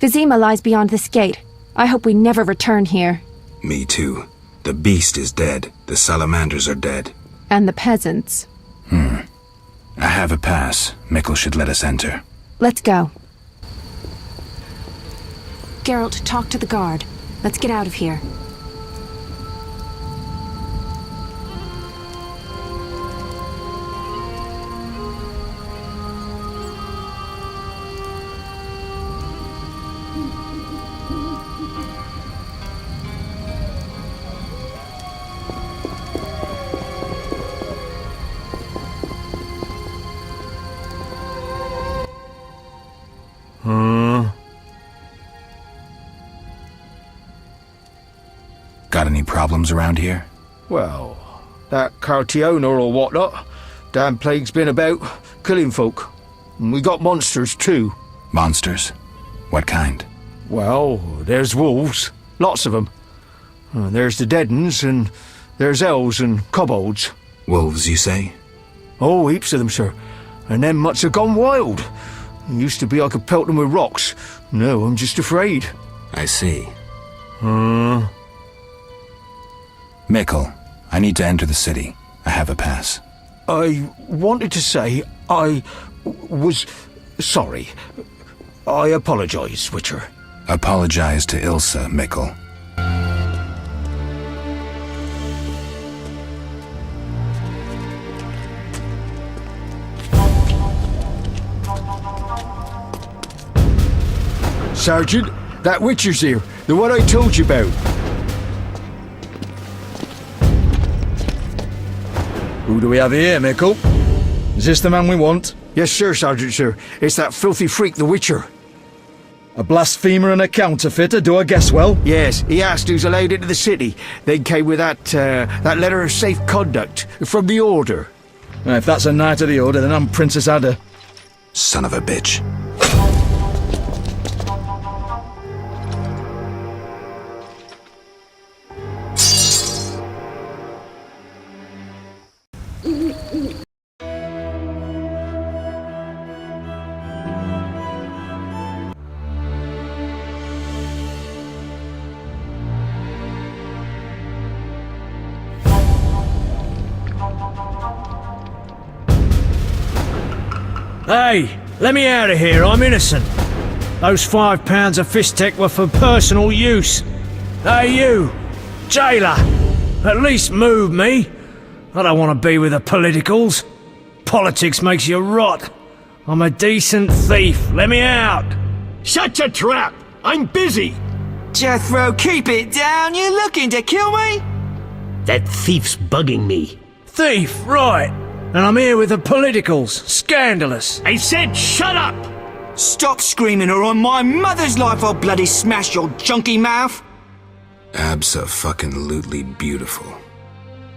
Vizima lies beyond this gate. I hope we never return here. Me too. The beast is dead. The salamanders are dead. And the peasants. I have a pass. Mikkel should let us enter. Let's go. Geralt, talk to the guard. Let's get out of here. Got any problems around here? Well, that Cartiona or whatnot. Damn plague's been about, killing folk. And we got monsters too. Monsters? What kind? Well, there's wolves. Lots of them. There's the dead uns, and there's elves and kobolds. Wolves, you say? Oh, heaps of them, sir. And them mutts have gone wild. It used to be I could pelt them with rocks. No, I'm just afraid. I see. Mikkel, I need to enter the city. I have a pass. I wanted to say I was sorry. I apologize, Witcher. Apologize to Ilsa, Mikkel. Sergeant, that Witcher's here. The one I told you about. Who do we have here, Mikkel? Is this the man we want? Yes, sir, Sergeant, sir. It's that filthy freak, the Witcher. A blasphemer and a counterfeiter, do I guess well? Yes, he asked who's allowed into the city. Then came with that letter of safe conduct from the Order. If that's a knight of the Order, then I'm Princess Ada. Son of a bitch. Hey, let me out of here, I'm innocent. Those £5 of fistek were for personal use. Hey you, jailer, at least move me. I don't want to be with the politicals. Politics makes you rot. I'm a decent thief, let me out. Shut your trap! I'm busy! Jethro, keep it down, you looking to kill me? That thief's bugging me. Thief, right. And I'm here with the politicals. Scandalous. I said shut up! Stop screaming or on my mother's life I'll bloody smash your junky mouth. Abso-fucking-lutely beautiful.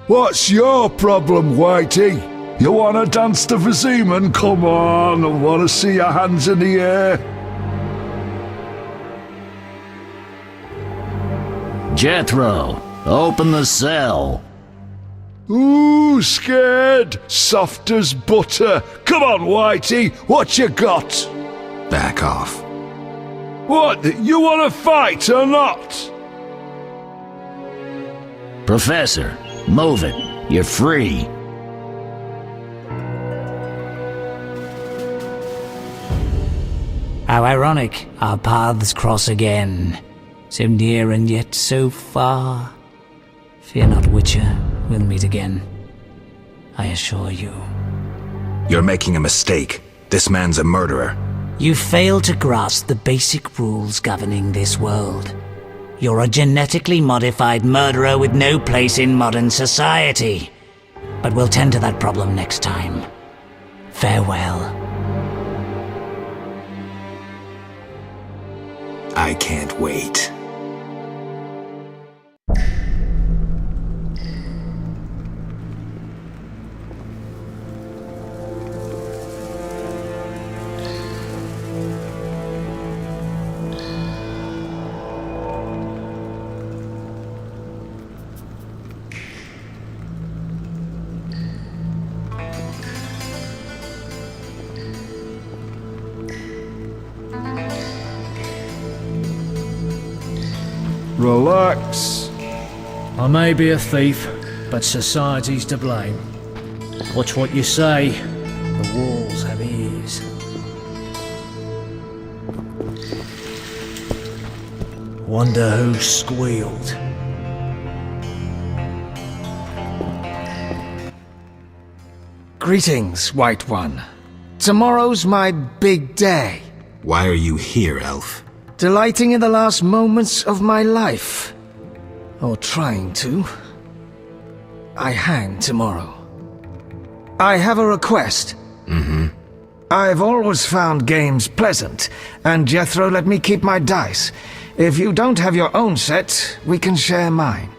What's your problem, Whitey? You wanna dance to Viziman? Come on, I wanna see your hands in the air. Jethro, open the cell. Ooh, scared? Soft as butter. Come on, Whitey, what you got? Back off. What, you wanna fight or not? Professor, move it. You're free. How ironic, our paths cross again. So near and yet so far. Fear not, Witcher, we'll meet again. I assure you. You're making a mistake. This man's a murderer. You fail to grasp the basic rules governing this world. You're a genetically modified murderer with no place in modern society. But we'll tend to that problem next time. Farewell. I can't wait. Relax. I may be a thief, but society's to blame. Watch what you say. The walls have ears. Wonder who squealed. Greetings, White One. Tomorrow's my big day. Why are you here, Elf? Delighting in the last moments of my life. Or trying to. I hang tomorrow. I have a request. I've always found games pleasant, and Jethro let me keep my dice. If you don't have your own set, we can share mine.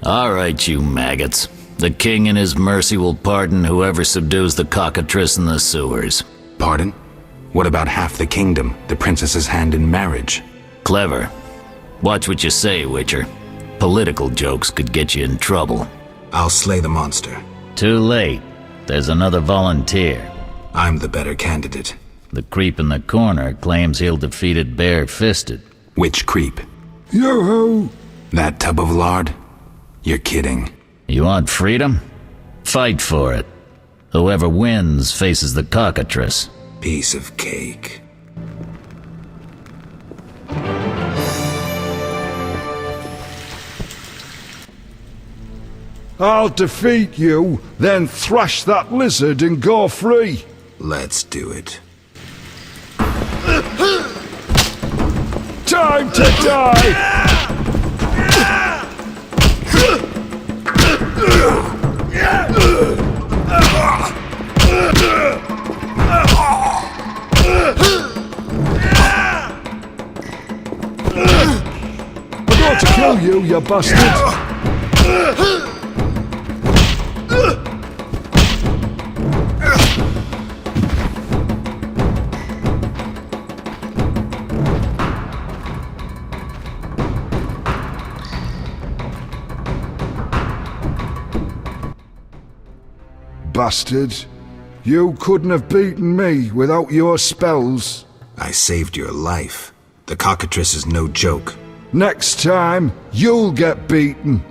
All right, you maggots. The king in his mercy will pardon whoever subdues the cockatrice in the sewers. Pardon? What about half the kingdom, the princess's hand in marriage? Clever. Watch what you say, Witcher. Political jokes could get you in trouble. I'll slay the monster. Too late. There's another volunteer. I'm the better candidate. The creep in the corner claims he'll defeat it bare-fisted. Which creep? Yoo-hoo! That tub of lard? You're kidding. You want freedom? Fight for it. Whoever wins faces the cockatrice. Piece of cake. I'll defeat you, then thrash that lizard and go free. Let's do it. Time to die! I swore to kill you, you bastard! Bastard. You couldn't have beaten me without your spells. I saved your life. The cockatrice is no joke. Next time, you'll get beaten.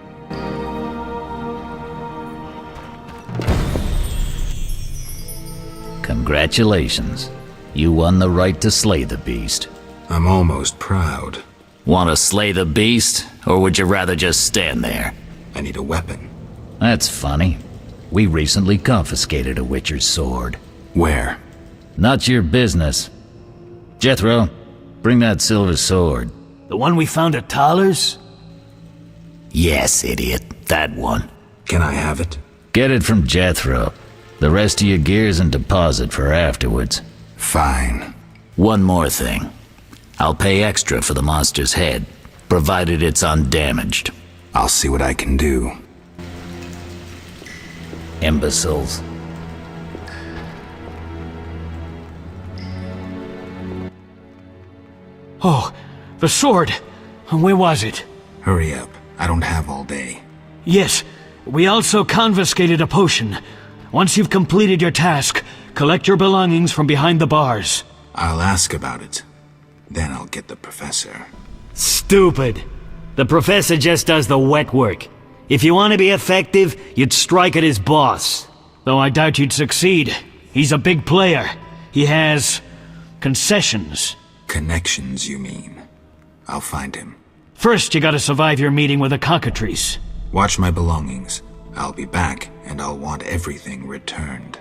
Congratulations. You won the right to slay the beast. I'm almost proud. Want to slay the beast, or would you rather just stand there? I need a weapon. That's funny. We recently confiscated a Witcher's sword. Where? Not your business. Jethro, bring that silver sword. The one we found at Thaler's? Yes, idiot. That one. Can I have it? Get it from Jethro. The rest of your gear's in deposit for afterwards. Fine. One more thing. I'll pay extra for the monster's head, provided it's undamaged. I'll see what I can do. Imbeciles. Oh, the sword. Where was it? Hurry up. I don't have all day. Yes, we also confiscated a potion. Once you've completed your task, collect your belongings from behind the bars. I'll ask about it. Then I'll get the professor. Stupid. The professor just does the wet work. If you want to be effective, you'd strike at his boss. Though I doubt you'd succeed. He's a big player. He has concessions. Connections, you mean? I'll find him. First, you gotta survive your meeting with the cockatrice. Watch my belongings. I'll be back, and I'll want everything returned.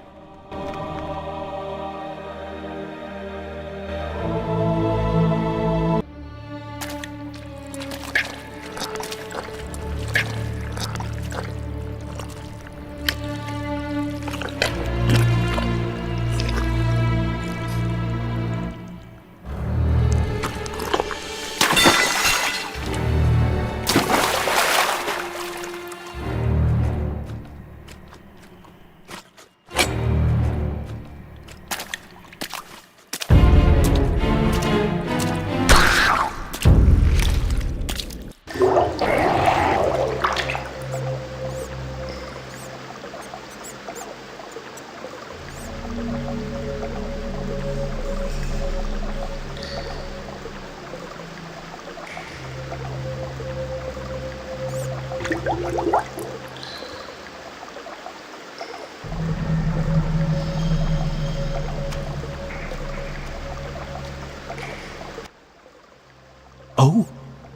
Oh,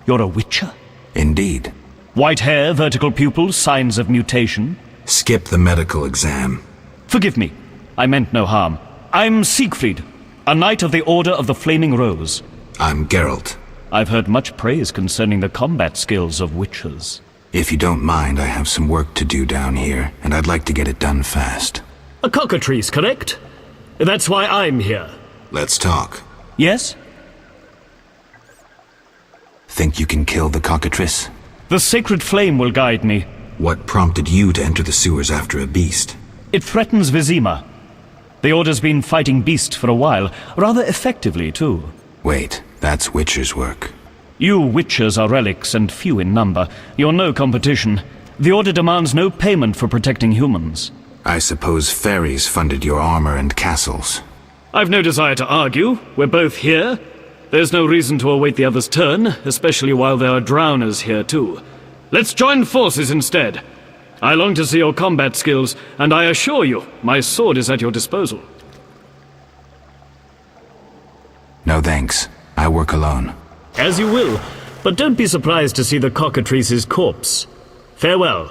you're a Witcher? Indeed. White hair, vertical pupils, signs of mutation? Skip the medical exam. Forgive me. I meant no harm. I'm Siegfried, a knight of the Order of the Flaming Rose. I'm Geralt. I've heard much praise concerning the combat skills of Witchers. If you don't mind, I have some work to do down here, and I'd like to get it done fast. A cockatrice, correct? That's why I'm here. Let's talk. Yes? Think you can kill the cockatrice? The sacred flame will guide me. What prompted you to enter the sewers after a beast? It threatens Vizima. The Order's been fighting beast for a while, rather effectively, too. Wait, that's Witcher's work. You Witchers are relics and few in number. You're no competition. The Order demands no payment for protecting humans. I suppose fairies funded your armor and castles. I've no desire to argue. We're both here. There's no reason to await the other's turn, especially while there are drowners here too. Let's join forces instead. I long to see your combat skills, and I assure you, my sword is at your disposal. No thanks. I work alone. As you will, but don't be surprised to see the cockatrice's corpse. Farewell.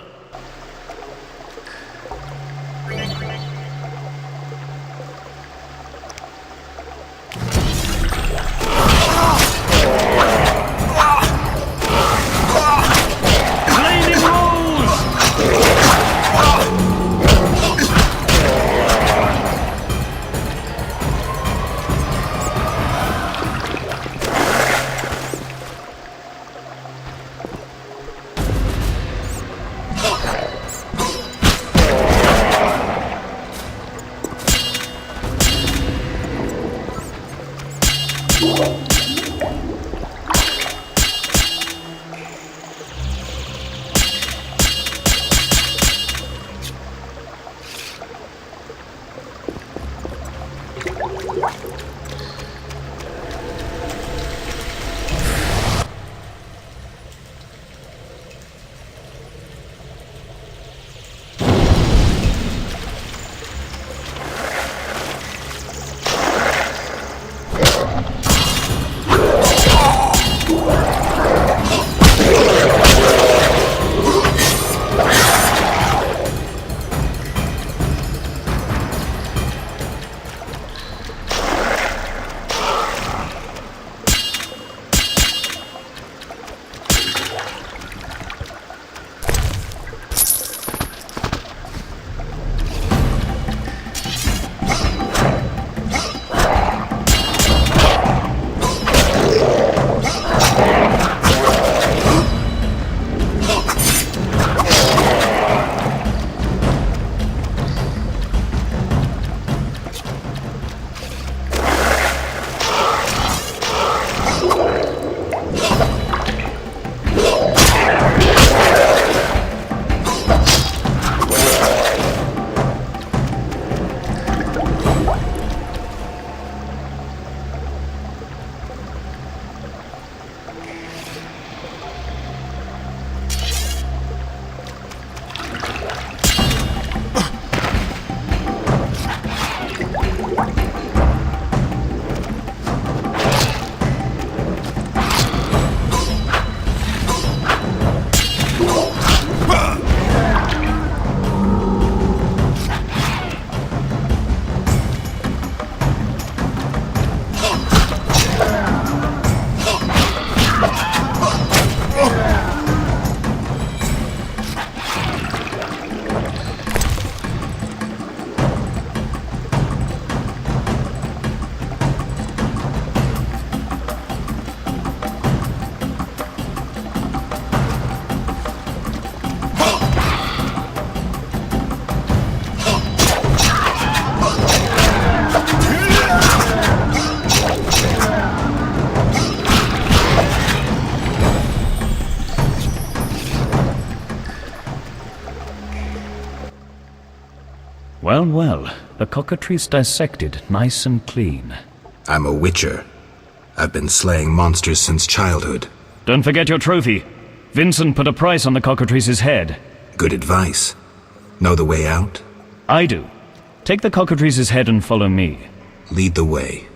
Well, well, the cockatrice dissected, nice and clean. I'm a Witcher. I've been slaying monsters since childhood. Don't forget your trophy. Vincent put a price on the cockatrice's head. Good advice. Know the way out? I do. Take the cockatrice's head and follow me. Lead the way.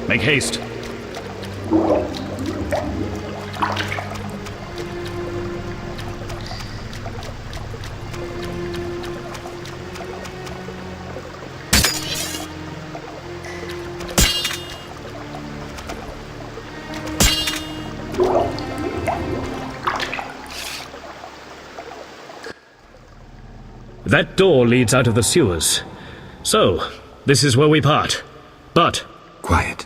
Make haste. That door leads out of the sewers. So, this is where we part. But... Quiet.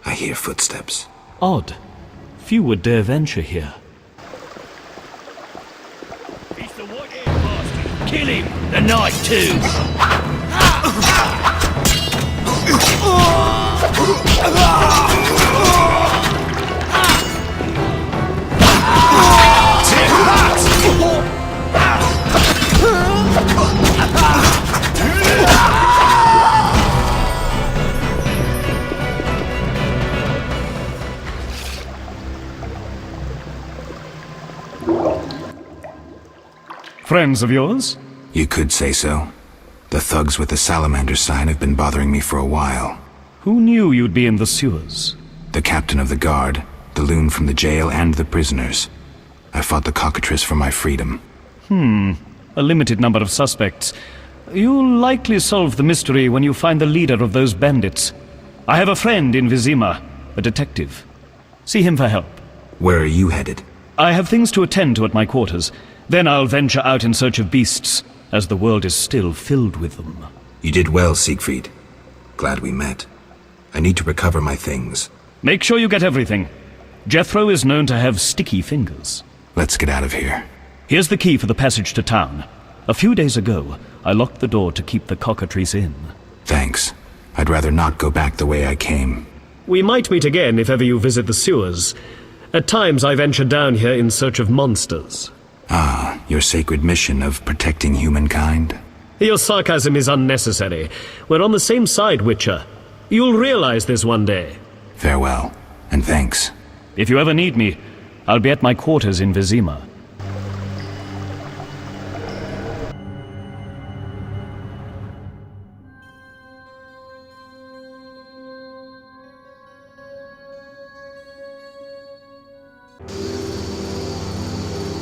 I hear footsteps. Odd. Few would dare venture here. He's the white-haired bastard. Kill him! The knight too! Friends of yours? You could say so. The thugs with the salamander sign have been bothering me for a while. Who knew you'd be in the sewers? The captain of the guard, the loon from the jail, and the prisoners. I fought the cockatrice for my freedom. A limited number of suspects. You'll likely solve the mystery when you find the leader of those bandits. I have a friend in Vizima, a detective. See him for help. Where are you headed? I have things to attend to at my quarters. Then I'll venture out in search of beasts, as the world is still filled with them. You did well, Siegfried. Glad we met. I need to recover my things. Make sure you get everything. Jethro is known to have sticky fingers. Let's get out of here. Here's the key for the passage to town. A few days ago, I locked the door to keep the cockatrice in. Thanks. I'd rather not go back the way I came. We might meet again if ever you visit the sewers. At times I venture down here in search of monsters. Ah, your sacred mission of protecting humankind? Your sarcasm is unnecessary. We're on the same side, Witcher. You'll realize this one day. Farewell, and thanks. If you ever need me, I'll be at my quarters in Vizima.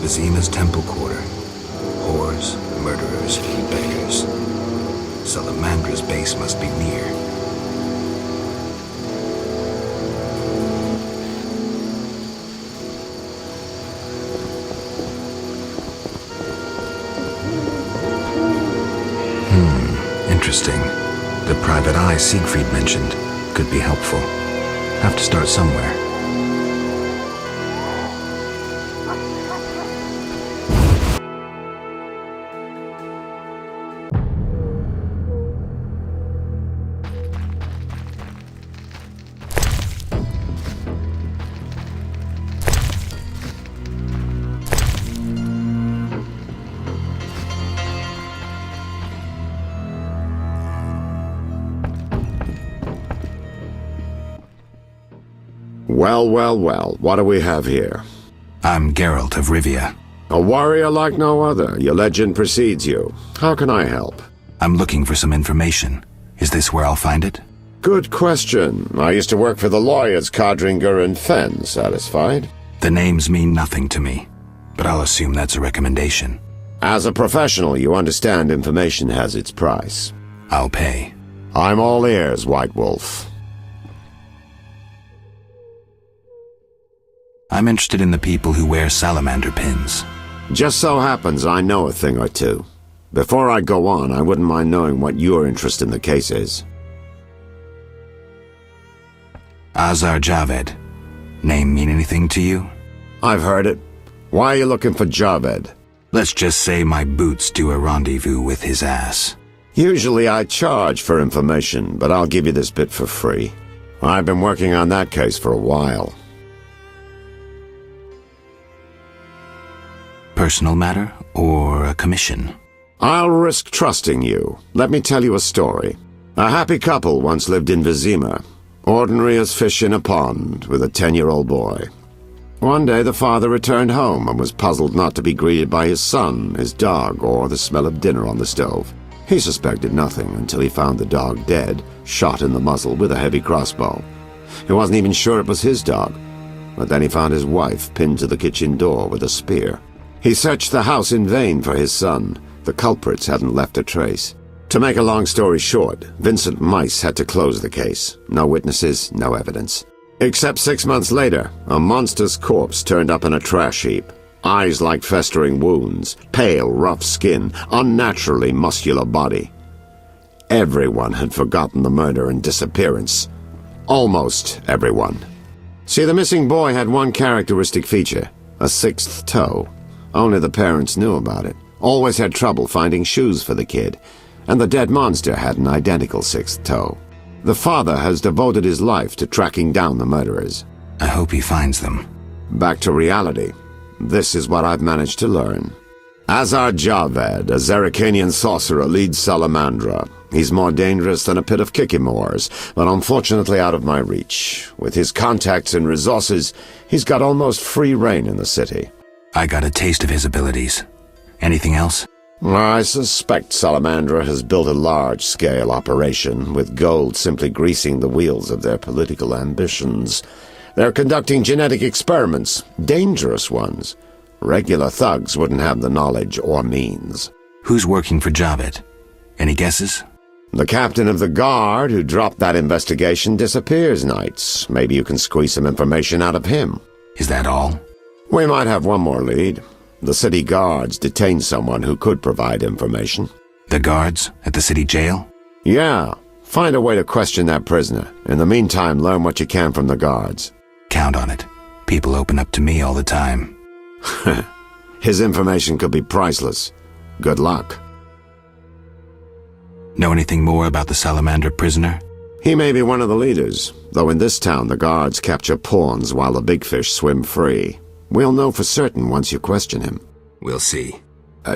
Vizima's temple quarter. Whores, murderers, beggars. Salamandra's base must be near. Interesting. The private eye Siegfried mentioned could be helpful. Have to start somewhere. Well, what do we have here? I'm Geralt of Rivia. A warrior like no other. Your legend precedes you. How can I help? I'm looking for some information. Is this where I'll find it? Good question. I used to work for the lawyers Codringer and Fenn. Satisfied? The names mean nothing to me, but I'll assume that's a recommendation. As a professional, you understand information has its price. I'll pay. I'm all ears, White Wolf. I'm interested in the people who wear salamander pins. Just so happens I know a thing or two. Before I go on, I wouldn't mind knowing what your interest in the case is. Azar Javed. Name mean anything to you? I've heard it. Why are you looking for Javed? Let's just say my boots do a rendezvous with his ass. Usually I charge for information, but I'll give you this bit for free. I've been working on that case for a while. Personal matter or a commission? I'll risk trusting you. Let me tell you a story. A happy couple once lived in Vizima, ordinary as fish in a pond, with a 10-year-old boy. One day the father returned home and was puzzled not to be greeted by his son, his dog, or the smell of dinner on the stove. He suspected nothing until he found the dog dead, shot in the muzzle with a heavy crossbow. He wasn't even sure it was his dog, but then he found his wife pinned to the kitchen door with a spear. He searched the house in vain for his son. The culprits hadn't left a trace. To make a long story short, Vincent Mice had to close the case. No witnesses, no evidence. Except 6 months later, a monster's corpse turned up in a trash heap. Eyes like festering wounds, pale, rough skin, unnaturally muscular body. Everyone had forgotten the murder and disappearance. Almost everyone. See, the missing boy had one characteristic feature, a 6th toe. Only the parents knew about it. Always had trouble finding shoes for the kid. And the dead monster had an identical 6th toe. The father has devoted his life to tracking down the murderers. I hope he finds them. Back to reality. This is what I've managed to learn. Azar Javed, a Zerrikanian sorcerer, leads Salamandra. He's more dangerous than a pit of Kikimors, but unfortunately out of my reach. With his contacts and resources, he's got almost free reign in the city. I got a taste of his abilities. Anything else? I suspect Salamandra has built a large-scale operation, with gold simply greasing the wheels of their political ambitions. They're conducting genetic experiments, dangerous ones. Regular thugs wouldn't have the knowledge or means. Who's working for Javed? Any guesses? The captain of the guard who dropped that investigation disappears nights. Maybe you can squeeze some information out of him. Is that all? We might have one more lead. The city guards detained someone who could provide information. The guards at the city jail? Yeah. Find a way to question that prisoner. In the meantime, learn what you can from the guards. Count on it. People open up to me all the time. His information could be priceless. Good luck. Know anything more about the Salamander prisoner? He may be one of the leaders, though in this town the guards capture pawns while the big fish swim free. We'll know for certain once you question him. We'll see.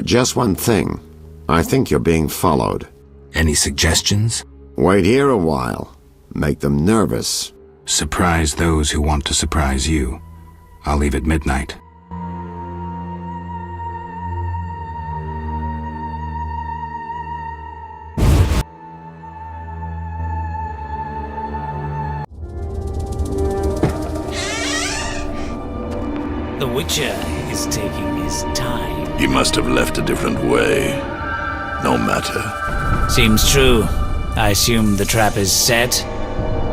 Just one thing. I think you're being followed. Any suggestions? Wait here a while. Make them nervous. Surprise those who want to surprise you. I'll leave at midnight. The Witcher is taking his time. He must have left a different way. No matter. Seems true. I assume the trap is set?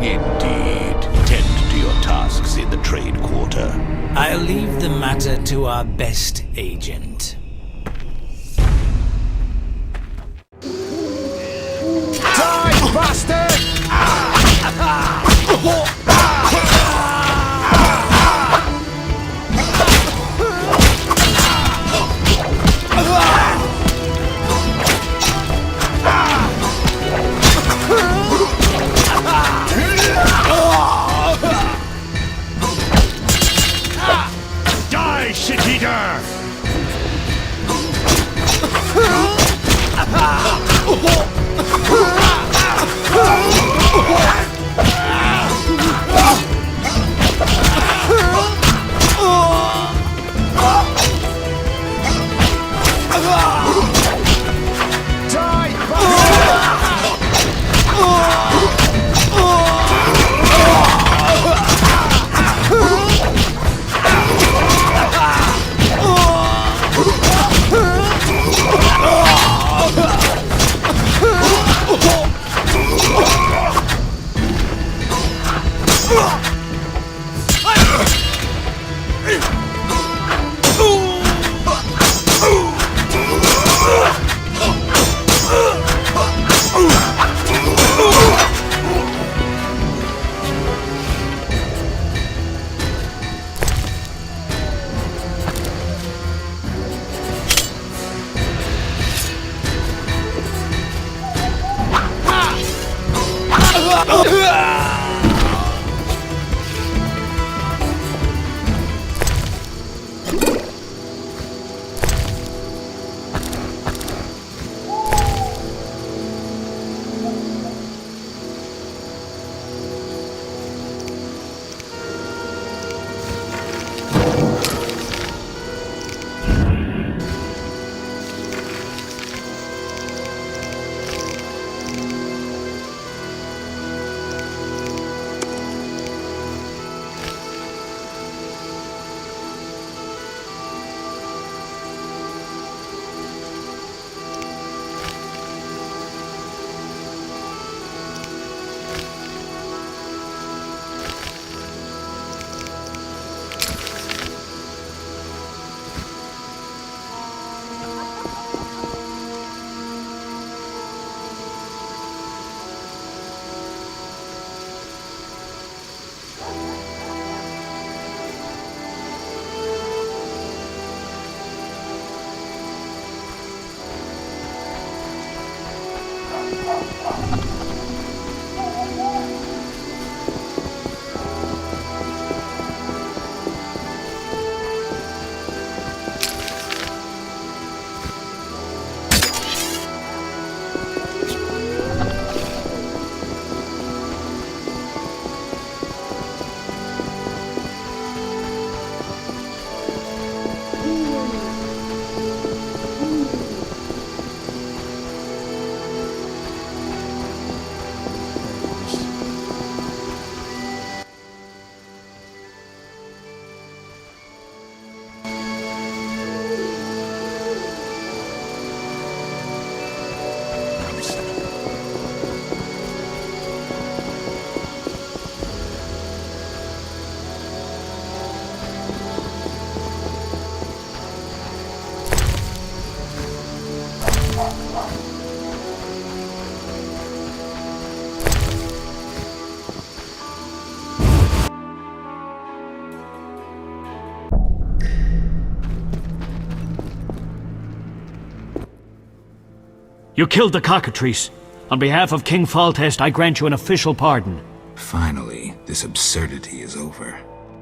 Indeed. Tend to your tasks in the trade quarter. I'll leave the matter to our best agent. Die, bastard! Die, shit-eater! You killed the cockatrice. On behalf of King Faltest, I grant you an official pardon. Finally, this absurdity is over.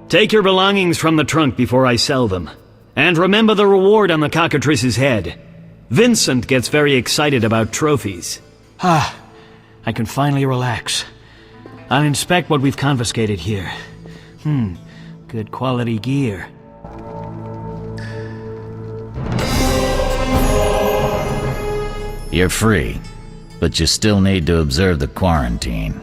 Take your belongings from the trunk before I sell them. And remember the reward on the cockatrice's head. Vincent gets very excited about trophies. I can finally relax. I'll inspect what we've confiscated here. Good quality gear. You're free, but you still need to observe the quarantine.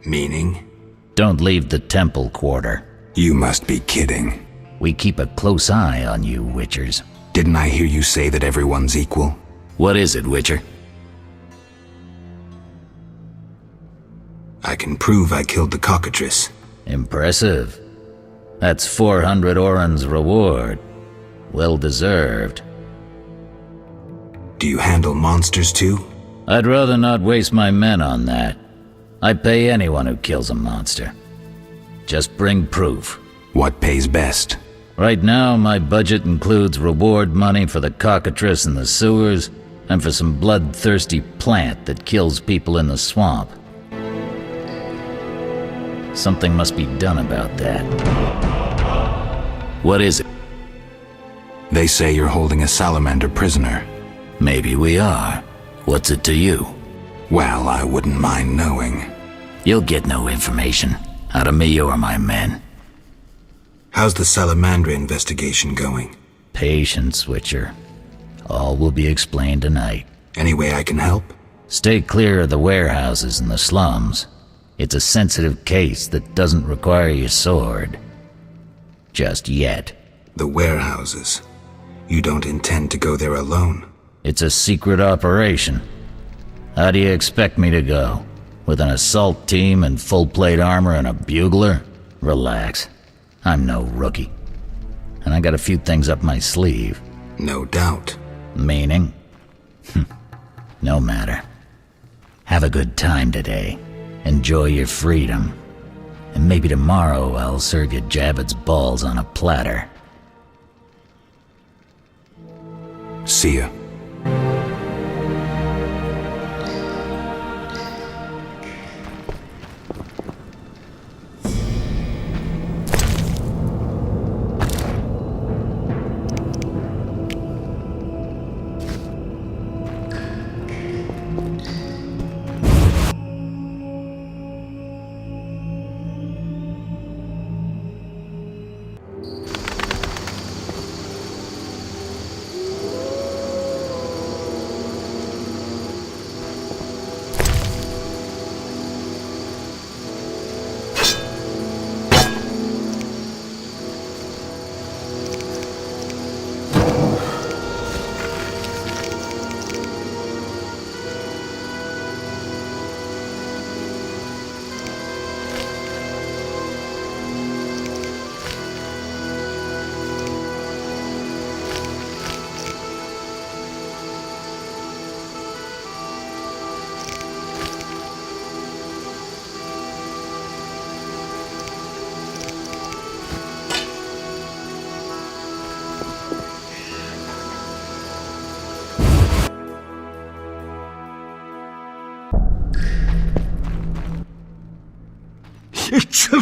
Meaning? Don't leave the temple quarter. You must be kidding. We keep a close eye on you, Witchers. Didn't I hear you say that everyone's equal? What is it, Witcher? I can prove I killed the cockatrice. Impressive. That's 400 Oren's reward. Well deserved. Do you handle monsters too? I'd rather not waste my men on that. I pay anyone who kills a monster. Just bring proof. What pays best? Right now, my budget includes reward money for the cockatrice in the sewers, and for some bloodthirsty plant that kills people in the swamp. Something must be done about that. What is it? They say you're holding a salamander prisoner. Maybe we are. What's it to you? Well, I wouldn't mind knowing. You'll get no information. Out of me or my men. How's the Salamandra investigation going? Patience, Witcher. All will be explained tonight. Any way I can help? Stay clear of the warehouses and the slums. It's a sensitive case that doesn't require your sword. Just yet. The warehouses. You don't intend to go there alone? It's a secret operation. How do you expect me to go? With an assault team and full-plate armor and a bugler? Relax. I'm no rookie. And I got a few things up my sleeve. No doubt. Meaning? No matter. Have a good time today. Enjoy your freedom. And maybe tomorrow I'll serve you Jabbit's balls on a platter. See ya.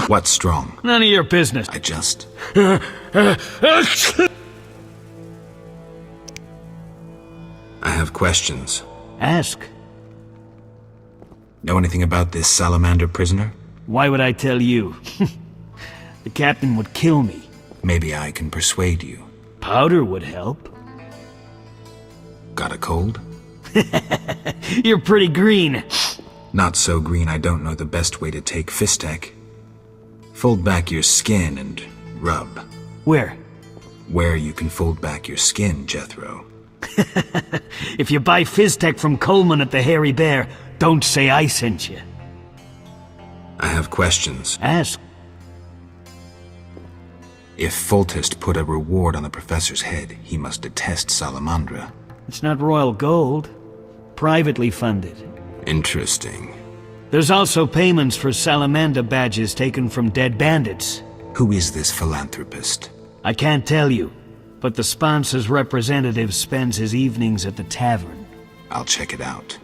What's strong? None of your business. I just... I have questions. Ask. Know anything about this salamander prisoner? Why would I tell you? The captain would kill me. Maybe I can persuade you. Powder would help. Got a cold? You're pretty green. Not so green I don't know the best way to take Fistek. Fold back your skin and rub. Where? Where you can fold back your skin, Jethro. If you buy Fizztech from Coleman at the Hairy Bear, don't say I sent you. I have questions. Ask. If Foltest put a reward on the professor's head, he must detest Salamandra. It's not royal gold. Privately funded. Interesting. There's also payments for Salamander badges taken from dead bandits. Who is this philanthropist? I can't tell you, but the sponsor's representative spends his evenings at the tavern. I'll check it out.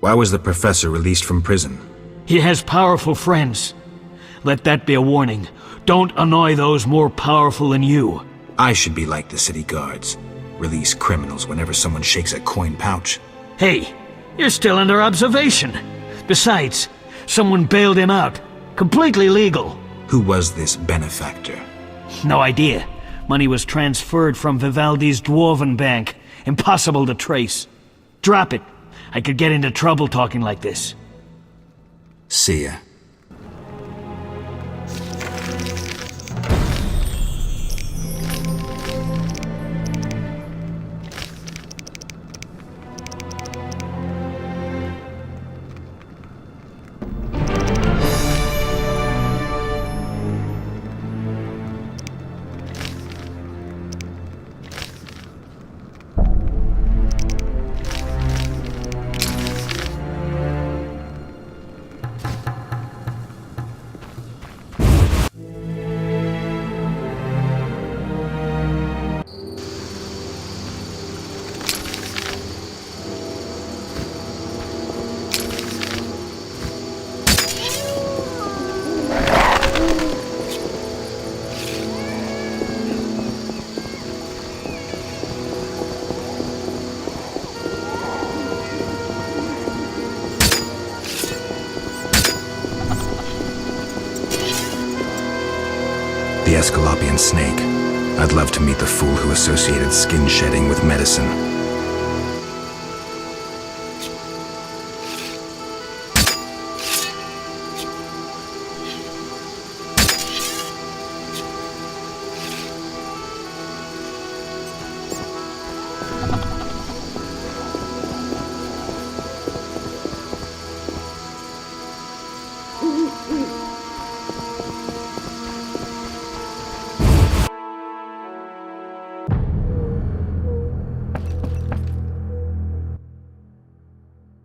Why was the professor released from prison? He has powerful friends. Let that be a warning. Don't annoy those more powerful than you. I should be like the city guards. Release criminals whenever someone shakes a coin pouch. Hey, you're still under observation. Besides, someone bailed him out. Completely legal. Who was this benefactor? No idea. Money was transferred from Vivaldi's Dwarven Bank. Impossible to trace. Drop it. I could get into trouble talking like this. See ya. The Escalopian snake. I'd love to meet the fool who associated skin shedding with medicine.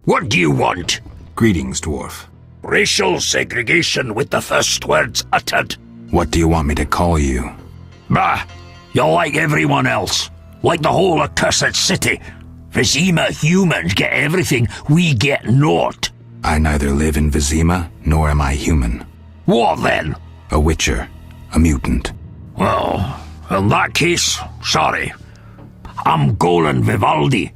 What do you want? Greetings, dwarf. Racial segregation with the first words uttered. What do you want me to call you? Bah! You're like everyone else. Like the whole accursed city. Vizima humans get everything, we get naught. I neither live in Vizima, nor am I human. What then? A witcher. A mutant. Well, in that case, sorry. I'm Golan Vivaldi.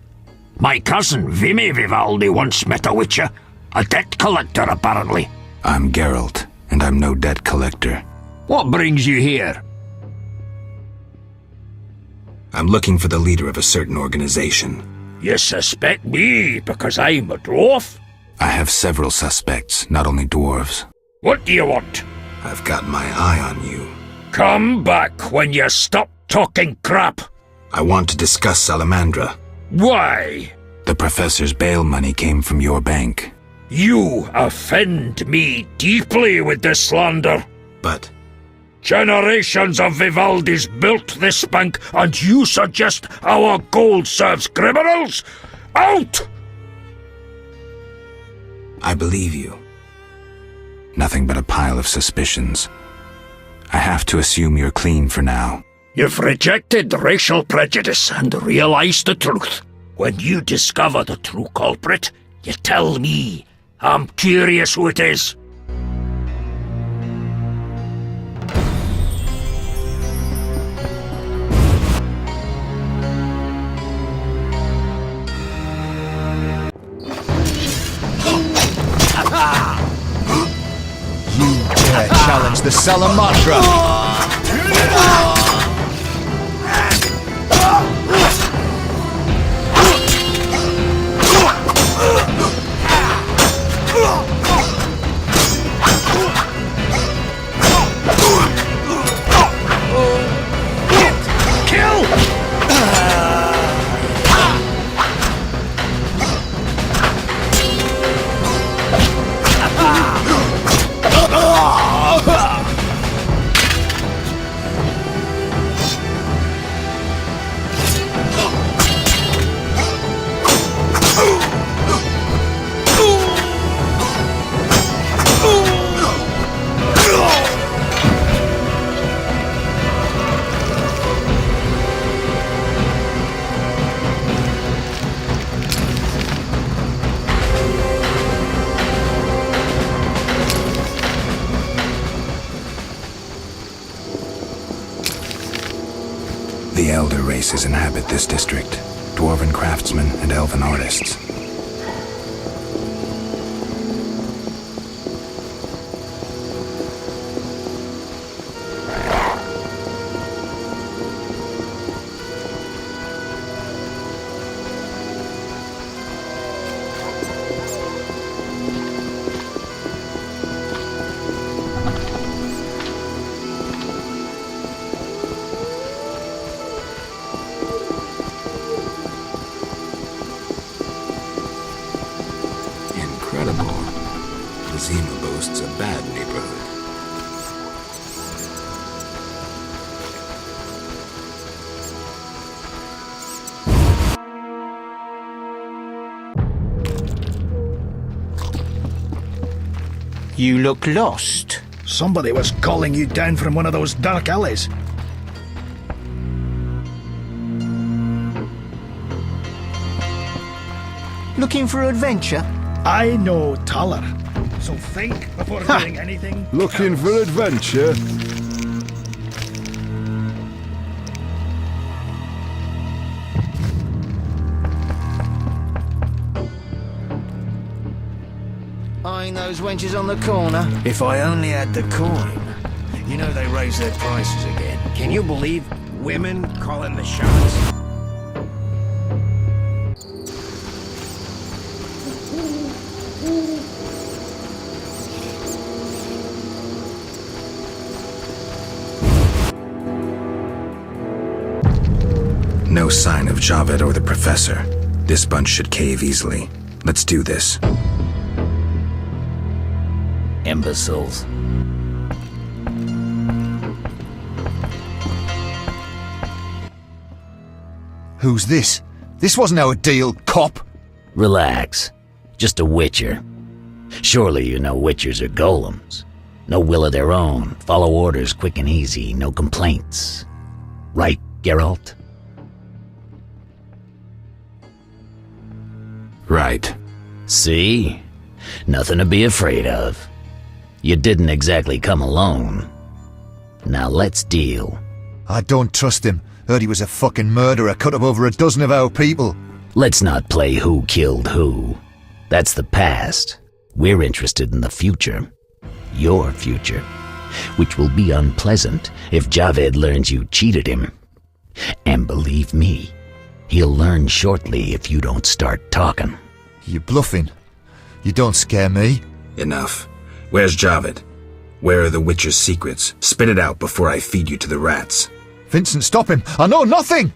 My cousin, Vimy Vivaldi, once met a witcher. A debt collector, apparently. I'm Geralt, and I'm no debt collector. What brings you here? I'm looking for the leader of a certain organization. You suspect me because I'm a dwarf? I have several suspects, not only dwarves. What do you want? I've got my eye on you. Come back when you stop talking crap. I want to discuss Salamandra. Why? The professor's bail money came from your bank. You offend me deeply with this slander. But... generations of Vivaldis built this bank, and you suggest our gold serves criminals? Out! I believe you. Nothing but a pile of suspicions. I have to assume you're clean for now. You've rejected racial prejudice and realized the truth. When you discover the true culprit, you tell me, I'm curious who it is. You dare challenge the Salamandra? The elder races inhabit this district, dwarven craftsmen and elven artists. Incredible. Vizima boasts a bad neighborhood. You look lost. Somebody was calling you down from one of those dark alleys. Looking for adventure? I know Taller, so think before doing anything. Looking for adventure? Eyeing those wenches on the corner. If I only had the coin. You know they raised their prices again. Can you believe women calling the shots? No sign of Javed or the Professor. This bunch should cave easily. Let's do this. Imbeciles. Who's this? This wasn't our deal, cop. Relax. Just a Witcher. Surely you know Witchers are golems. No will of their own, follow orders quick and easy, no complaints. Right, Geralt? Right. See? Nothing to be afraid of. You didn't exactly come alone. Now let's deal. I don't trust him. Heard he was a fucking murderer, cut up over a dozen of our people. Let's not play who killed who. That's the past. We're interested in the future. Your future. Which will be unpleasant if Javed learns you cheated him. And believe me, he'll learn shortly if you don't start talking. You're bluffing. You don't scare me. Enough. Where's Javed? Where are the Witcher's secrets? Spit it out before I feed you to the rats. Vincent, stop him! I know nothing!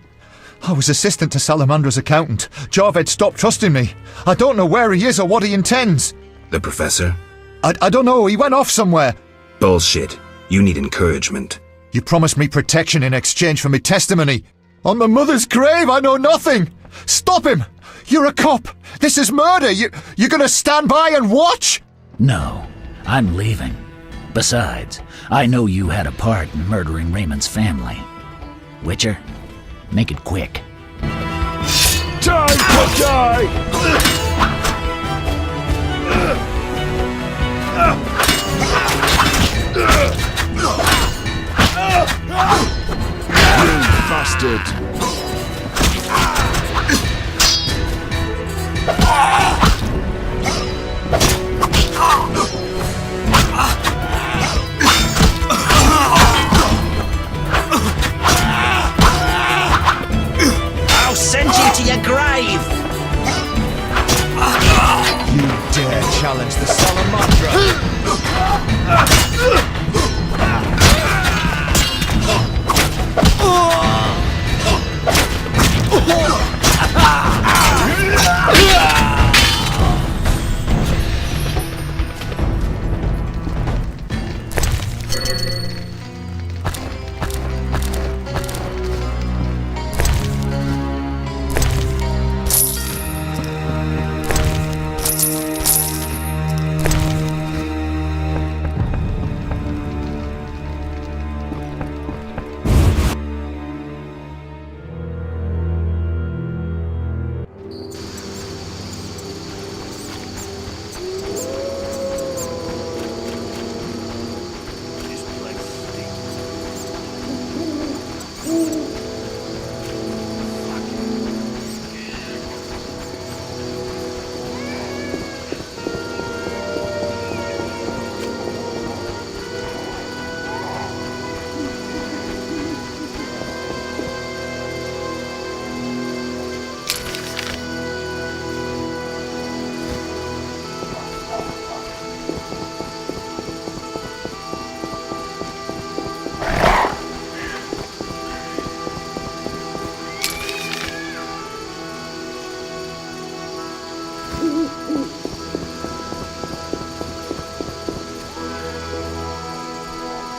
I was assistant to Salamandra's accountant. Javed stopped trusting me. I don't know where he is or what he intends. The Professor? I don't know. He went off somewhere. Bullshit. You need encouragement. You promised me protection in exchange for my testimony. On my mother's grave, I know nothing! Stop him! You're a cop! This is murder! You're gonna stand by and watch? No, I'm leaving. Besides, I know you had a part in murdering Raymond's family. Witcher, make it quick. Time to die! Bastard! I'll send you to your grave! You dare challenge the Salamandra?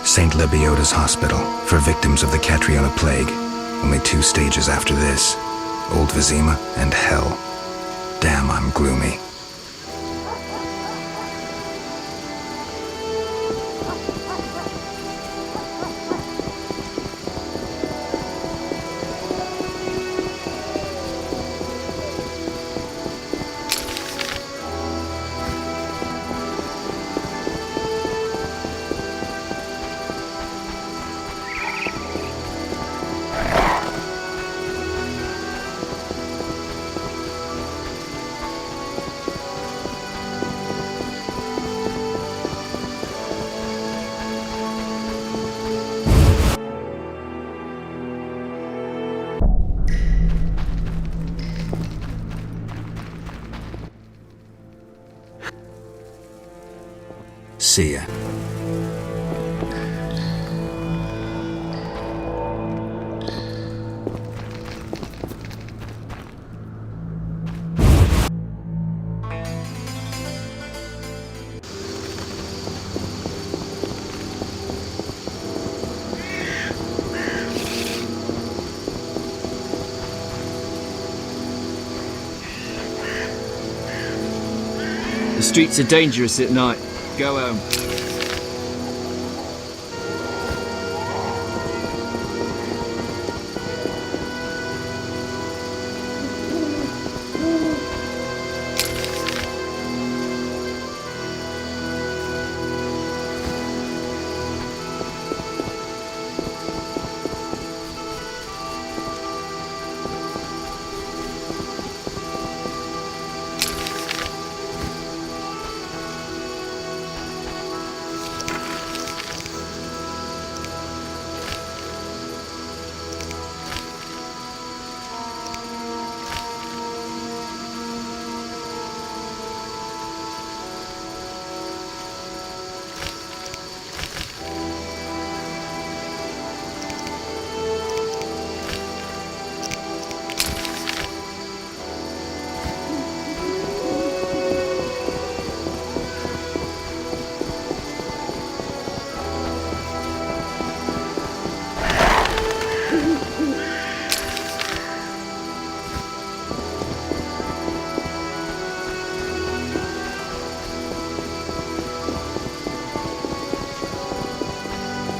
St. Lebioda's Hospital for victims of the Catriona Plague. Only 2 stages after this. Old Vizima and Hell. Damn, I'm gloomy. See ya. The streets are dangerous at night. Go home.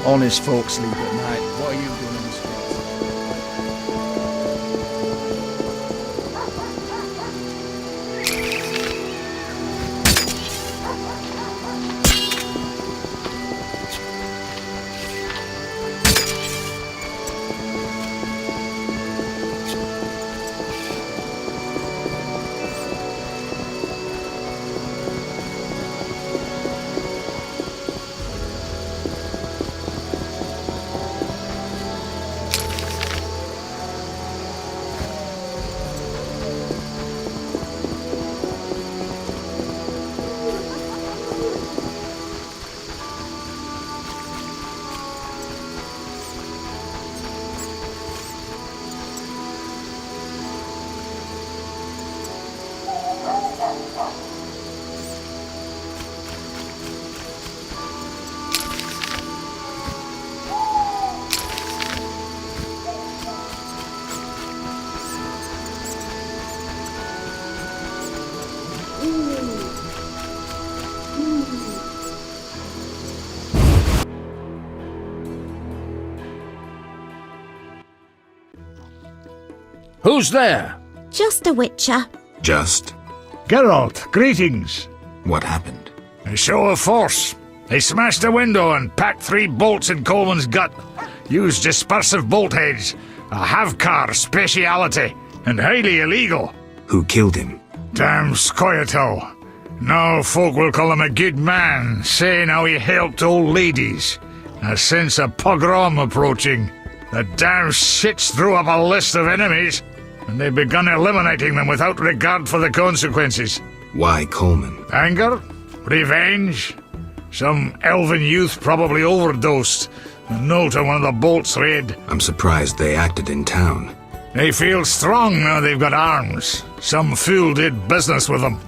Honest folks sleep at night. What are you doing in the streets? Who's there? Just a Witcher. Just? Geralt, greetings. What happened? A show of force. They smashed a window and packed 3 bolts in Coleman's gut. Used dispersive bolt heads. A Havkar speciality. And highly illegal. Who killed him? Damn Scoia'tael. Now folk will call him a good man, saying how he helped old ladies. A sense of pogrom approaching. The damn shits threw up a list of enemies, and they've begun eliminating them without regard for the consequences. Why Coleman? Anger? Revenge? Some elven youth probably overdosed. A note on one of the bolts read, I'm surprised they acted in town. They feel strong now they've got arms. Some fool did business with them.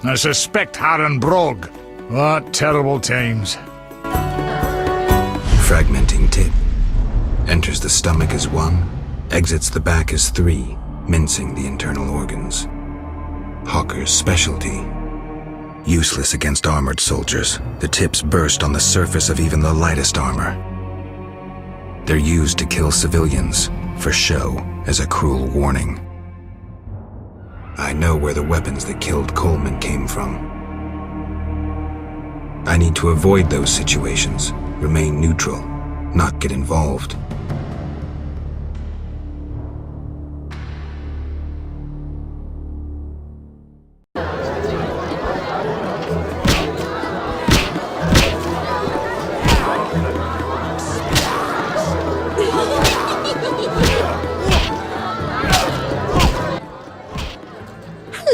I suspect Harren Brog. What terrible times. Fragmenting tip. Enters the stomach as 1, exits the back as 3, mincing the internal organs. Hawker's specialty. Useless against armored soldiers, the tips burst on the surface of even the lightest armor. They're used to kill civilians, for show, as a cruel warning. I know where the weapons that killed Coleman came from. I need to avoid those situations, remain neutral, not get involved.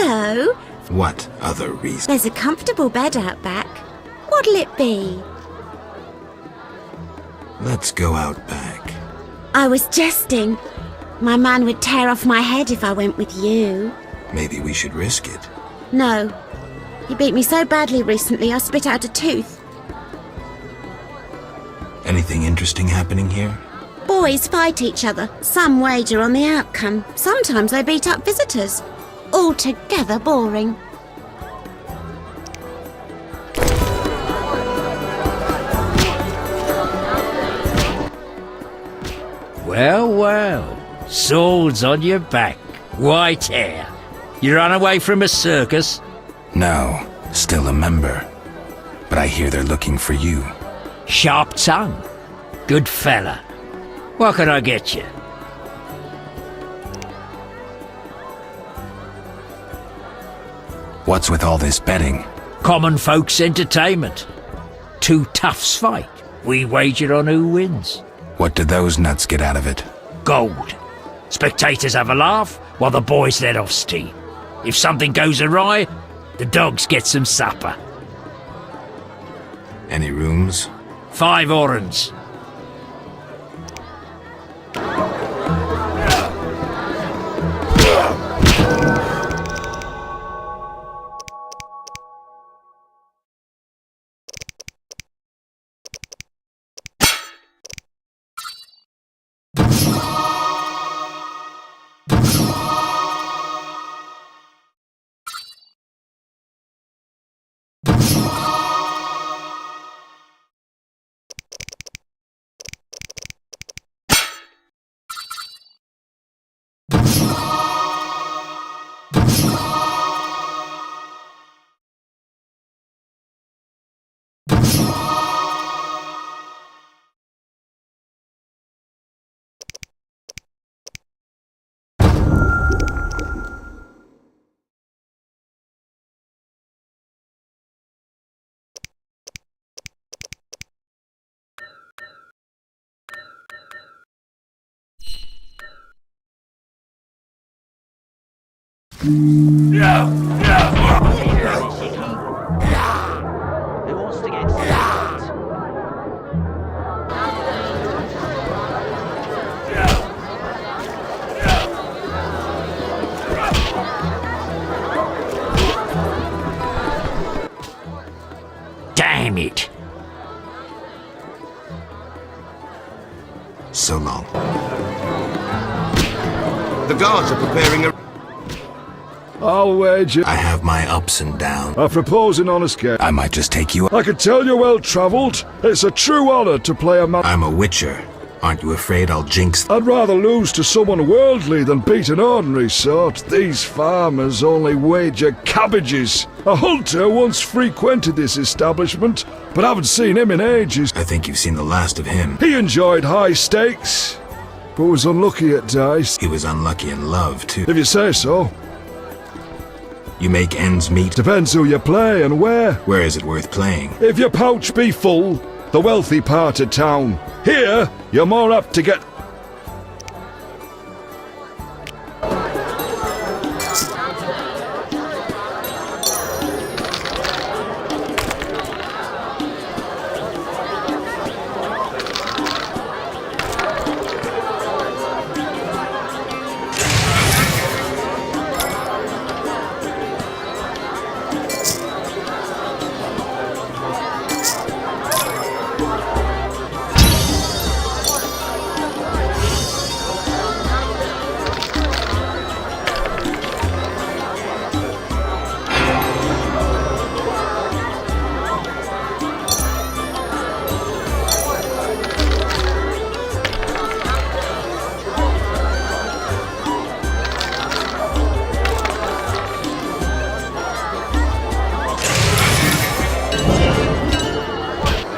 Hello. What other reason? There's a comfortable bed out back. What'll it be? Let's go out back. I was jesting. My man would tear off my head if I went with you. Maybe we should risk it. No. He beat me so badly recently I spit out a tooth. Anything interesting happening here? Boys fight each other. Some wager on the outcome. Sometimes they beat up visitors. Altogether boring. Well, well. Swords on your back. White hair. You ran away from a circus? No, still a member. But I hear they're looking for you. Sharp tongue. Good fella. What can I get you? What's with all this betting? Common folks' entertainment. 2 toughs fight. We wager on who wins. What do those nuts get out of it? Gold. Spectators have a laugh while the boys let off steam. If something goes awry, the dogs get some supper. Any rooms? 5 orens. Who wants to get stabbed? So long. The guards are preparing a... I'll wager. I have my ups and downs. I propose an honest game. I might just take you up. I can tell you're well-travelled. It's a true honor to play a man. I'm a witcher. Aren't you afraid I'll jinx? I'd rather lose to someone worldly than beat an ordinary sort. These farmers only wager cabbages. A hunter once frequented this establishment, but I haven't seen him in ages. I think you've seen the last of him. He enjoyed high stakes, but was unlucky at dice. He was unlucky in love, too. If you say so. You make ends meet? Depends who you play and where. Where is it worth playing? If your pouch be full, the wealthy part of town. Here, you're more apt to get...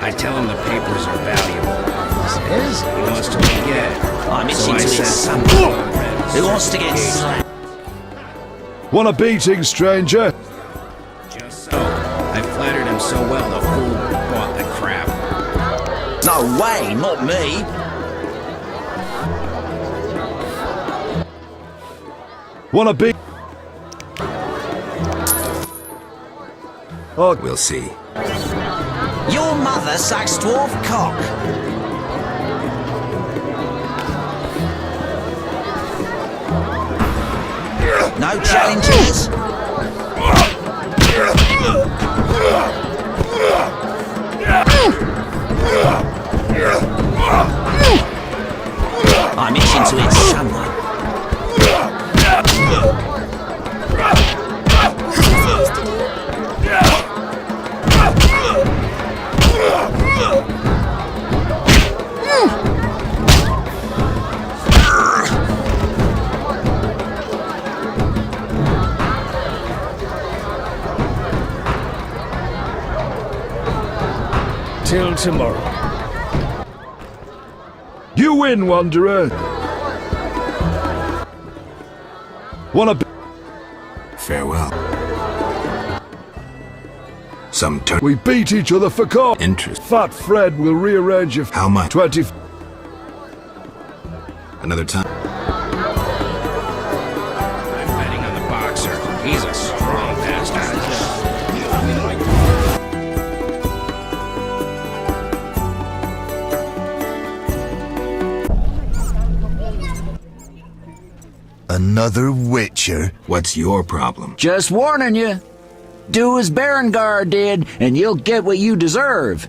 I tell him the papers are valuable. Says he wants to get it. I'm So itching I to said hit some. friends. Who wants to get slapped? Want a beating, stranger? Just so. I flattered him so well the fool bought the crap. No way, not me. Want a beat? Oh, we'll see. Your mother sucks dwarf cock. No challenges. I'm itching to hit someone. Till tomorrow. You win, Wanderer. Wanna be... Farewell. Some turn. We beat each other for cock. Interest. Fat Fred will rearrange your... How much? 20... Another time. I'm betting on the boxer. He's a strong bastard. Another Witcher? What's your problem? Just warning you. Do as Berengar did, and you'll get what you deserve.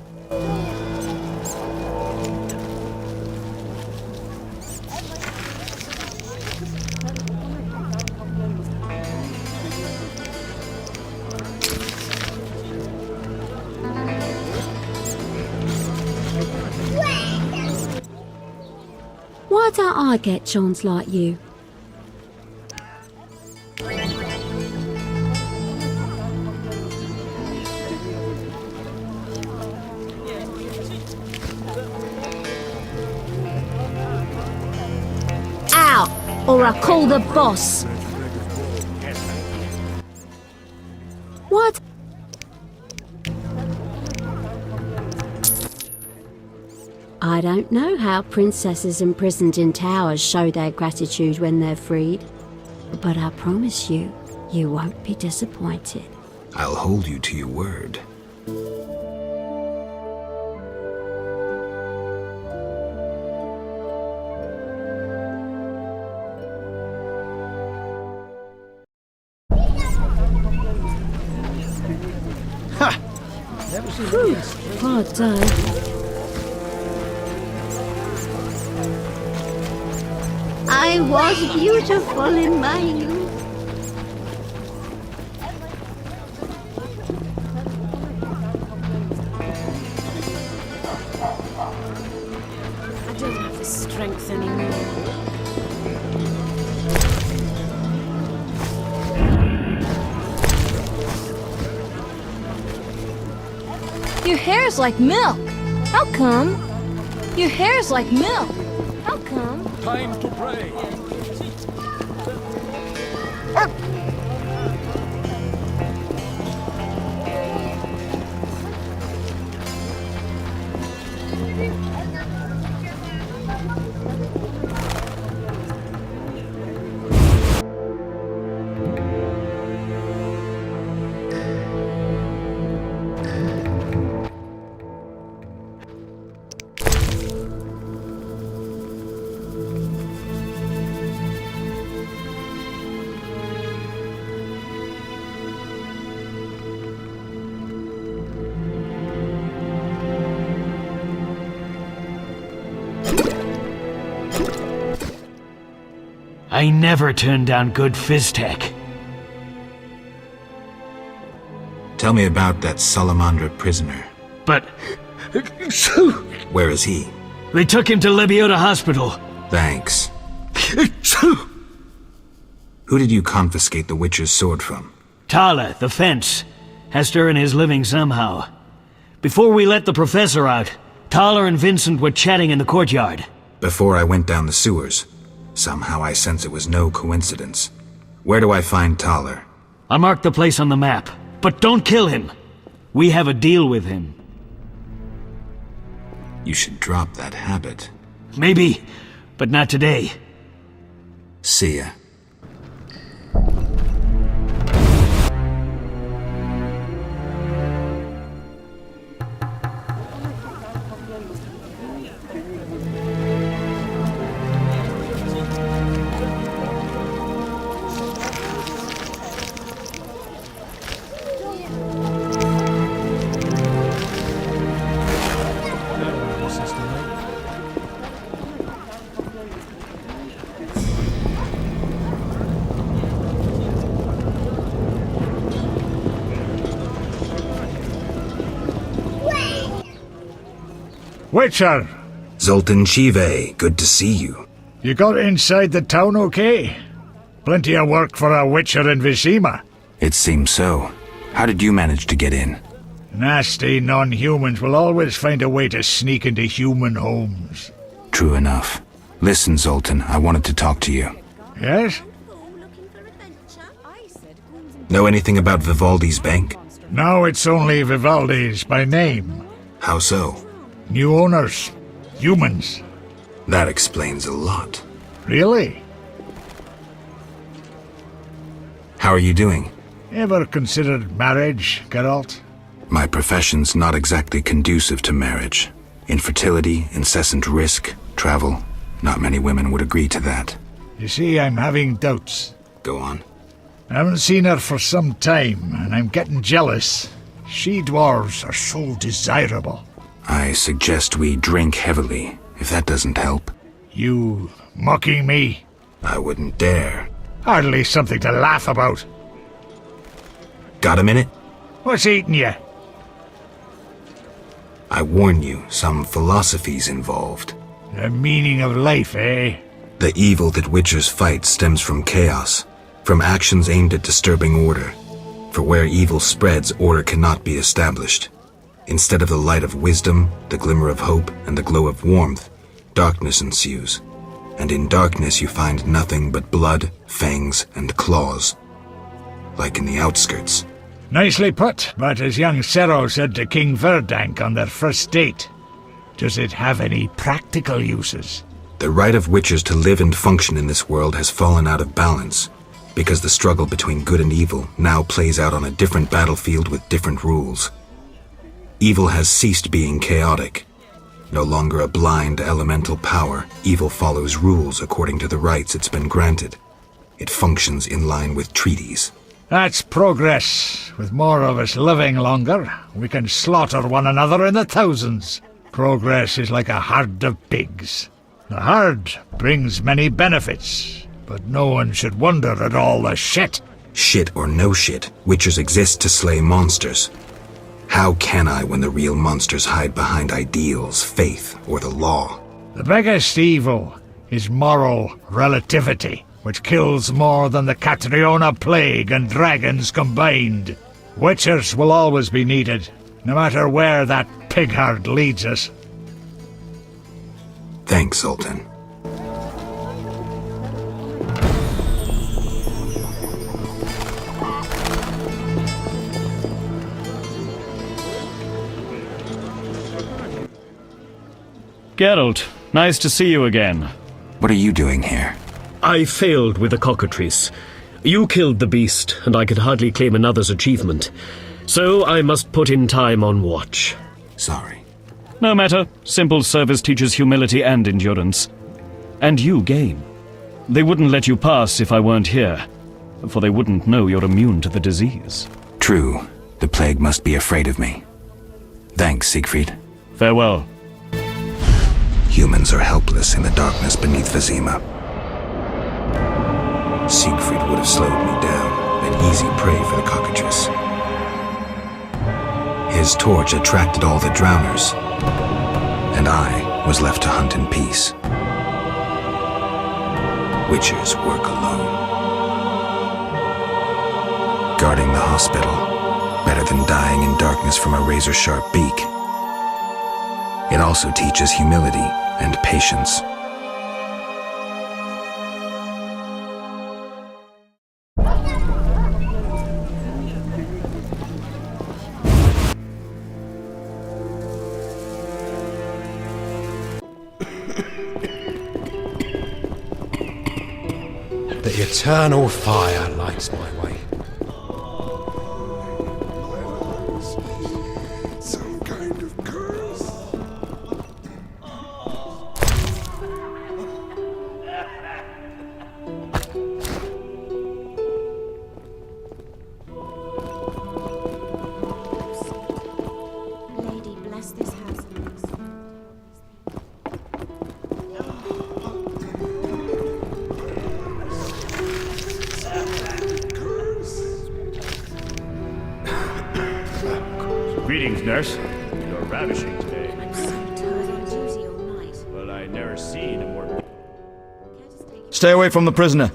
Why don't I get chance like you? Out, or I call the boss. What? I don't know how princesses imprisoned in towers show their gratitude when they're freed, but I promise you, you won't be disappointed. I'll hold you to your word. Whew, hard day. I was beautiful in my youth. I don't have the strength anymore. Your hair's like milk. How come? Your hair's like milk. How come? Time to pray. I never turn down good Fizztech. Tell me about that Salamandra prisoner. But... Where is he? They took him to Lebiota Hospital. Thanks. Who did you confiscate the Witcher's sword from? Tala, the fence. Has to earn his living somehow. Before we let the professor out, Tala and Vincent were chatting in the courtyard. Before I went down the sewers. Somehow I sense it was no coincidence. Where do I find Thaler? I'll mark the place on the map. But don't kill him. We have a deal with him. You should drop that habit. Maybe, but not today. See ya. Witcher! Zoltan Chive, good to see you. You got inside the town okay? Plenty of work for a Witcher in Vizima. It seems so. How did you manage to get in? Nasty non-humans will always find a way to sneak into human homes. True enough. Listen, Zoltan, I wanted to talk to you. Yes? Know anything about Vivaldi's bank? Now it's only Vivaldi's by name. How so? New owners. Humans. That explains a lot. Really? How are you doing? Ever considered marriage, Geralt? My profession's not exactly conducive to marriage. Infertility, incessant risk, travel. Not many women would agree to that. You see, I'm having doubts. Go on. I haven't seen her for some time, and I'm getting jealous. She-dwarves are so desirable. I suggest we drink heavily, if that doesn't help. You mocking me? I wouldn't dare. Hardly something to laugh about. Got a minute? What's eating you? I warn you, some philosophy's involved. The meaning of life, eh? The evil that Witchers fight stems from chaos, from actions aimed at disturbing order. For where evil spreads, order cannot be established. Instead of the light of wisdom, the glimmer of hope, and the glow of warmth, darkness ensues. And in darkness you find nothing but blood, fangs, and claws. Like in the outskirts. Nicely put, but as young Cero said to King Verdank on their first date, does it have any practical uses? The right of Witchers to live and function in this world has fallen out of balance, because the struggle between good and evil now plays out on a different battlefield with different rules. Evil has ceased being chaotic. No longer a blind elemental power, evil follows rules according to the rights it's been granted. It functions in line with treaties. That's progress. With more of us living longer, we can slaughter one another in the thousands. Progress is like a herd of pigs. The herd brings many benefits, but no one should wonder at all the shit. Shit or no shit, Witchers exist to slay monsters. How can I when the real monsters hide behind ideals, faith, or the law? The biggest evil is moral relativity, which kills more than the Catriona plague and dragons combined. Witchers will always be needed, no matter where that pig herd leads us. Thanks, Sultan. Geralt, nice to see you again. What are you doing here? I failed with the cockatrice. You killed the beast, and I could hardly claim another's achievement. So I must put in time on watch. Sorry. No matter. Simple service teaches humility and endurance. And you gain. They wouldn't let you pass if I weren't here, for they wouldn't know you're immune to the disease. True. The plague must be afraid of me. Thanks, Siegfried. Farewell. Humans are helpless in the darkness beneath Vizima. Siegfried would have slowed me down, an easy prey for the cockatrice. His torch attracted all the drowners, and I was left to hunt in peace. Witchers work alone. Guarding the hospital, better than dying in darkness from a razor-sharp beak. It also teaches humility and patience. The eternal fire lights my way. Some kind of curse. Lady, bless this house. Greetings, nurse. You're ravishing today. I'm so tired on duty all night. Well, I never seen a more... Stay away from the prisoner.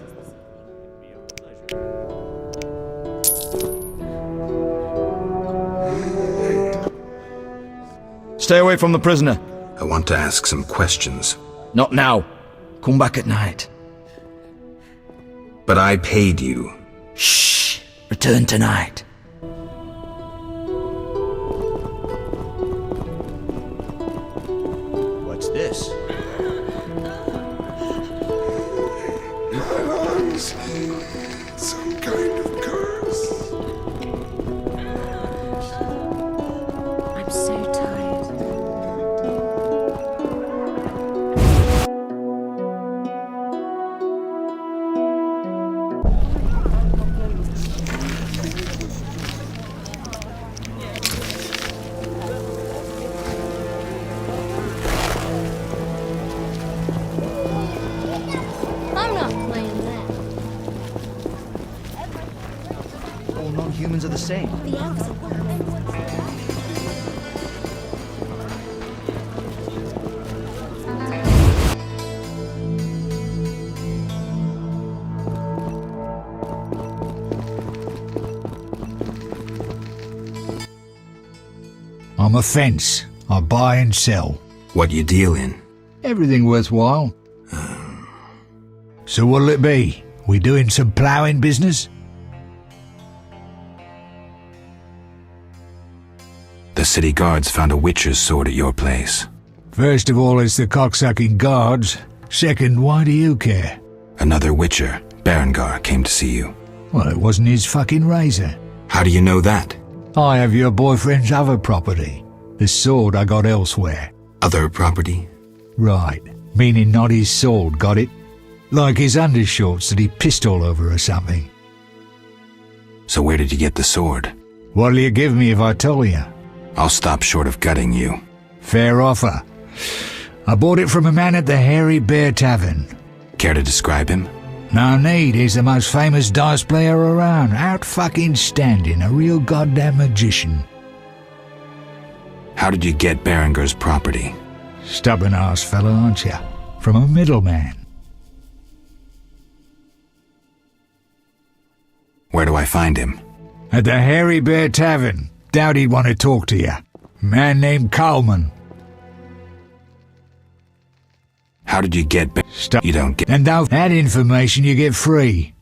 Stay away from the prisoner. I want to ask some questions. Not now. Come back at night. But I paid you. Shh. Return tonight. What's this? My lungs. Some kind of curse. I'm so tired. I'm not playing that. All non-humans are the same. The elves are worse. I'm a fence. I buy and sell. What you deal in? Everything worthwhile. So what'll it be? We doing some ploughing business? The city guards found a witcher's sword at your place. First of all, it's the cocksucking guards. Second, why do you care? Another witcher, Berengar, came to see you. Well, it wasn't his fucking razor. How do you know that? I have your boyfriend's other property. The sword I got elsewhere. Other property? Right. Meaning not his sword, got it? Like his undershorts that he pissed all over or something. So where did you get the sword? What'll you give me if I tell you? I'll stop short of gutting you. Fair offer. I bought it from a man at the Hairy Bear Tavern. Care to describe him? No need, he's the most famous dice player around. Out fucking standing, a real goddamn magician. How did you get Berenger's property? Stubborn-ass fella, aren't you? From a middleman. Where do I find him? At the Hairy Bear Tavern. Doubt he'd want to talk to you. Man named Coleman. How did you get You don't get... And that information you get free.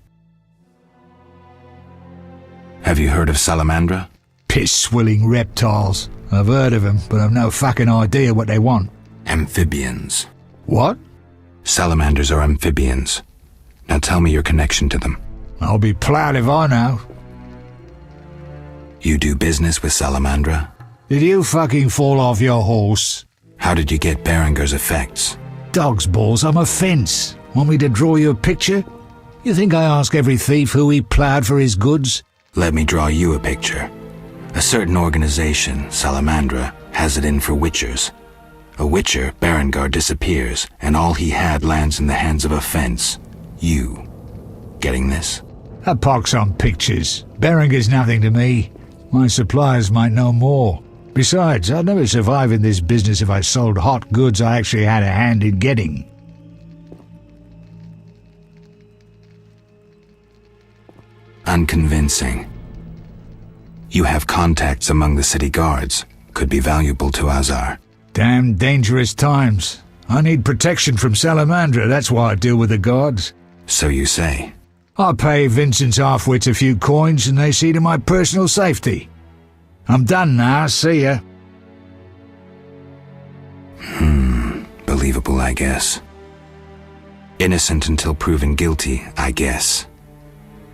Have you heard of Salamandra? Piss-swilling reptiles. I've heard of them, but I've no fucking idea what they want. Amphibians. What? Salamanders are amphibians. Now tell me your connection to them. I'll be proud if I know. You do business with Salamandra? Did you fucking fall off your horse? How did you get Berenger's effects? Dog's balls, I'm a fence. Want me to draw you a picture? You think I ask every thief who he ploughed for his goods? Let me draw you a picture. A certain organization, Salamandra, has it in for witchers. A witcher, Berengar, disappears, and all he had lands in the hands of a fence. You. Getting this? A pox on pictures. Berenger's nothing to me. My suppliers might know more. Besides, I'd never survive in this business if I sold hot goods I actually had a hand in getting. Unconvincing. You have contacts among the city guards. Could be valuable to Azar. Damn dangerous times. I need protection from Salamandra, that's why I deal with the guards. So you say. I pay Vincent's half-wits a few coins and they see to my personal safety. I'm done now, see ya. Believable, I guess. Innocent until proven guilty, I guess.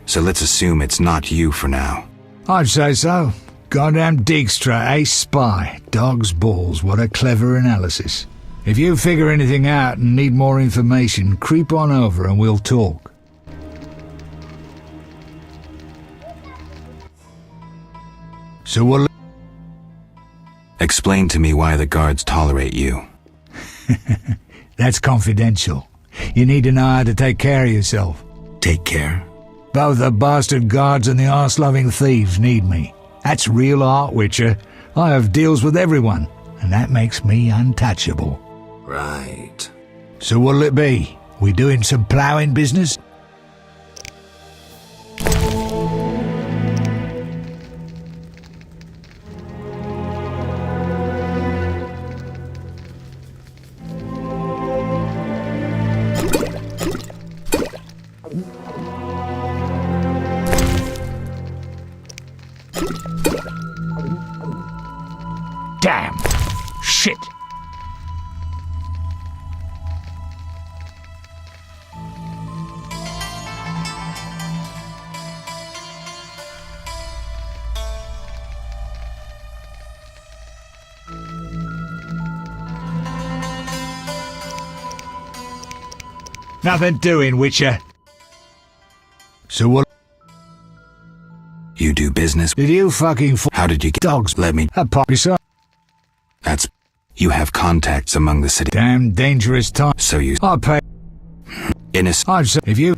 So let's assume it's not you for now. I'd say so. Goddamn Dijkstra, ace spy. Dog's balls, what a clever analysis. If you figure anything out and need more information, creep on over and we'll talk. So we'll... Explain to me why the guards tolerate you. That's confidential. You need to know how to take care of yourself. Take care? Both the bastard guards and the arse-loving thieves need me. That's real art, Witcher. I have deals with everyone, and that makes me untouchable. Right. So what'll it be? We doing some ploughing business? Damn! Shit! Nothing doing, Witcher. So what? You do business? Did you fucking How did you get dogs? Let me... A poppy son. That's... You have contacts among the city... Damn dangerous time. So you... I pay... Innocent... I'd say if you...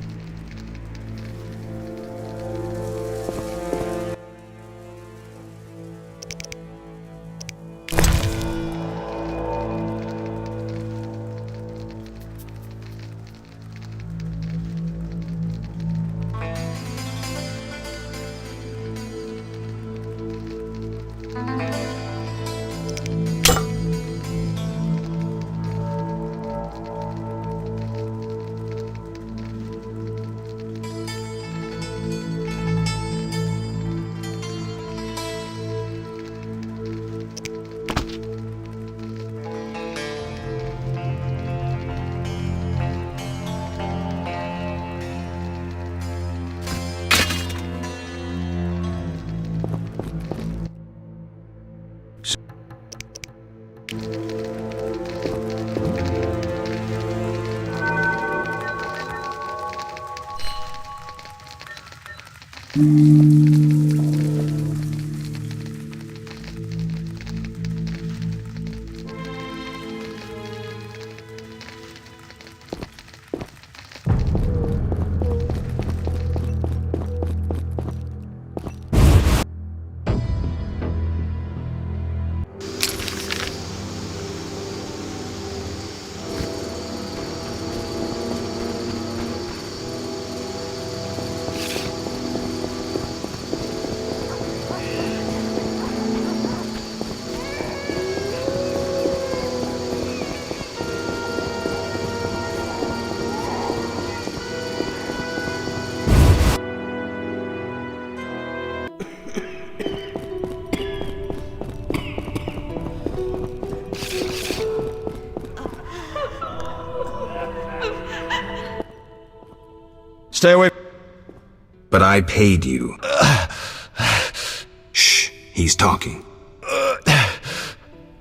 Stay away. But I paid you. Shh, he's talking.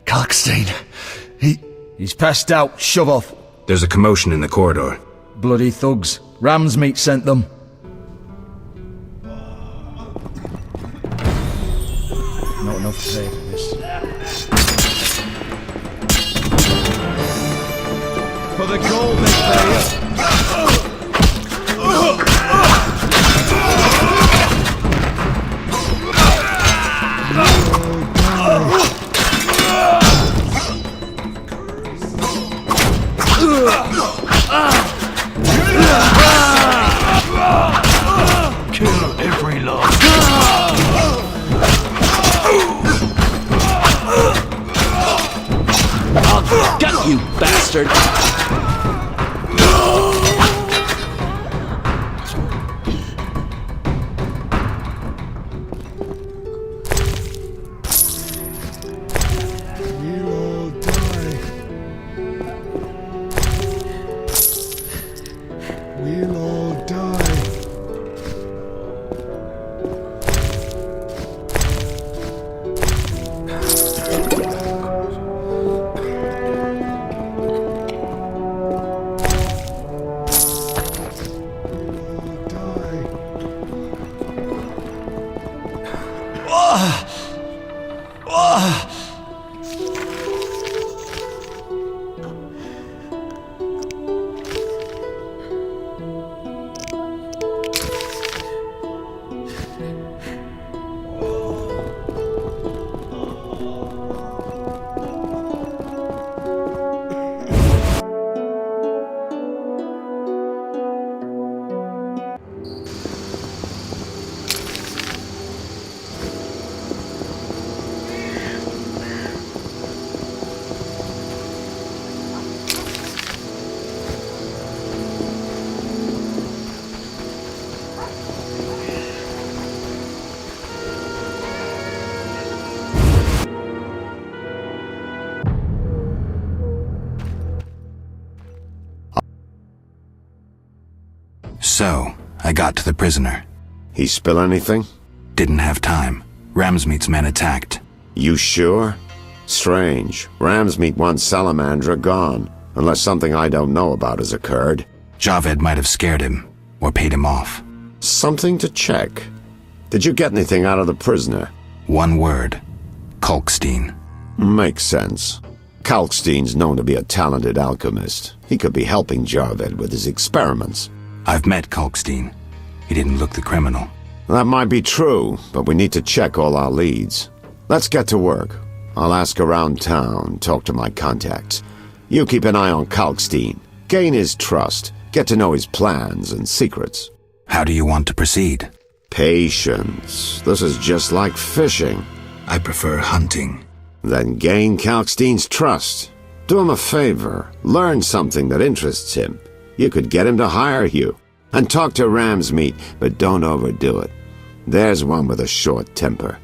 Kalkstein. He's passed out. Shove off. There's a commotion in the corridor. Bloody thugs. Ramsmeat sent them. Not enough to pay for this. For the gold they pay. Kill every lord. I'll gut you, bastard! We'll all die. So, I got to the prisoner. He spill anything? Didn't have time. Ramsmeat's men attacked. You sure? Strange. Ramsmeat wants Salamandra gone, unless something I don't know about has occurred. Javed might have scared him, or paid him off. Something to check. Did you get anything out of the prisoner? One word. Kalkstein. Makes sense. Kalkstein's known to be a talented alchemist. He could be helping Javed with his experiments. I've met Kalkstein. He didn't look the criminal. That might be true, but we need to check all our leads. Let's get to work. I'll ask around town, talk to my contacts. You keep an eye on Kalkstein. Gain his trust. Get to know his plans and secrets. How do you want to proceed? Patience. This is just like fishing. I prefer hunting. Then gain Kalkstein's trust. Do him a favor. Learn something that interests him. You could get him to hire you. And talk to Ramsmeat, but don't overdo it. There's one with a short temper.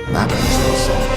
That makes no sense.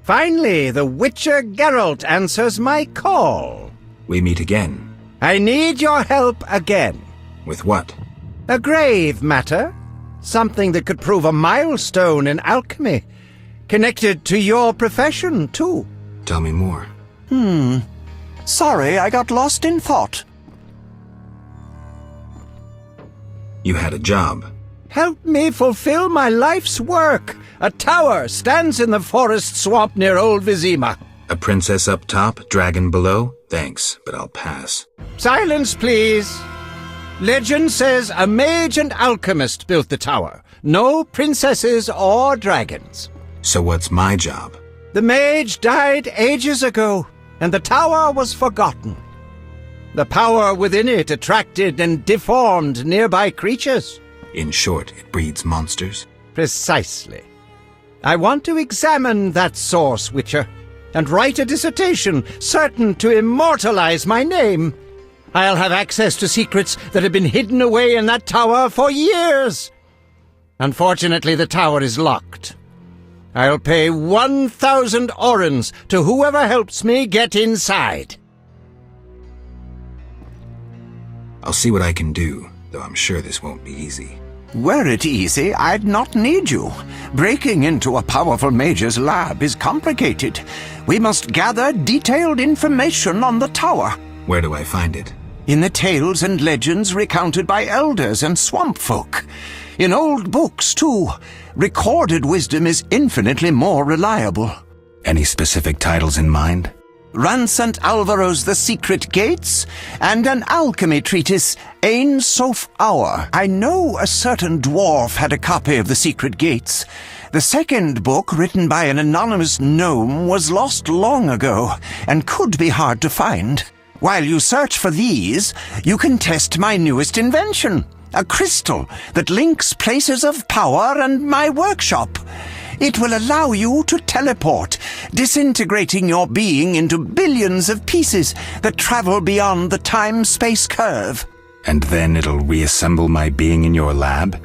Finally, the Witcher Geralt answers my call. We meet again. I need your help again. With what? A grave matter. Something that could prove a milestone in alchemy. Connected to your profession, too. Tell me more. Sorry, I got lost in thought. You had a job. Help me fulfill my life's work. A tower stands in the forest swamp near Old Vizima. A princess up top, dragon below? Thanks, but I'll pass. Silence, please. Legend says a mage and alchemist built the tower. No princesses or dragons. So what's my job? The mage died ages ago, and the tower was forgotten. The power within it attracted and deformed nearby creatures. In short, it breeds monsters? Precisely. I want to examine that source, Witcher, and write a dissertation certain to immortalize my name. I'll have access to secrets that have been hidden away in that tower for years. Unfortunately, the tower is locked. I'll pay 1,000 orens to whoever helps me get inside. I'll see what I can do, though I'm sure this won't be easy. Were it easy, I'd not need you. Breaking into a powerful mage's lab is complicated. We must gather detailed information on the tower. Where do I find it? In the tales and legends recounted by elders and swamp folk. In old books, too. Recorded wisdom is infinitely more reliable. Any specific titles in mind? Ransant Alvaro's The Secret Gates, and an alchemy treatise, Ain Soph Hour. I know a certain dwarf had a copy of The Secret Gates. The second book, written by an anonymous gnome, was lost long ago, and could be hard to find. While you search for these, you can test my newest invention, a crystal that links places of power and my workshop. It will allow you to teleport, disintegrating your being into billions of pieces that travel beyond the time-space curve. And then it'll reassemble my being in your lab?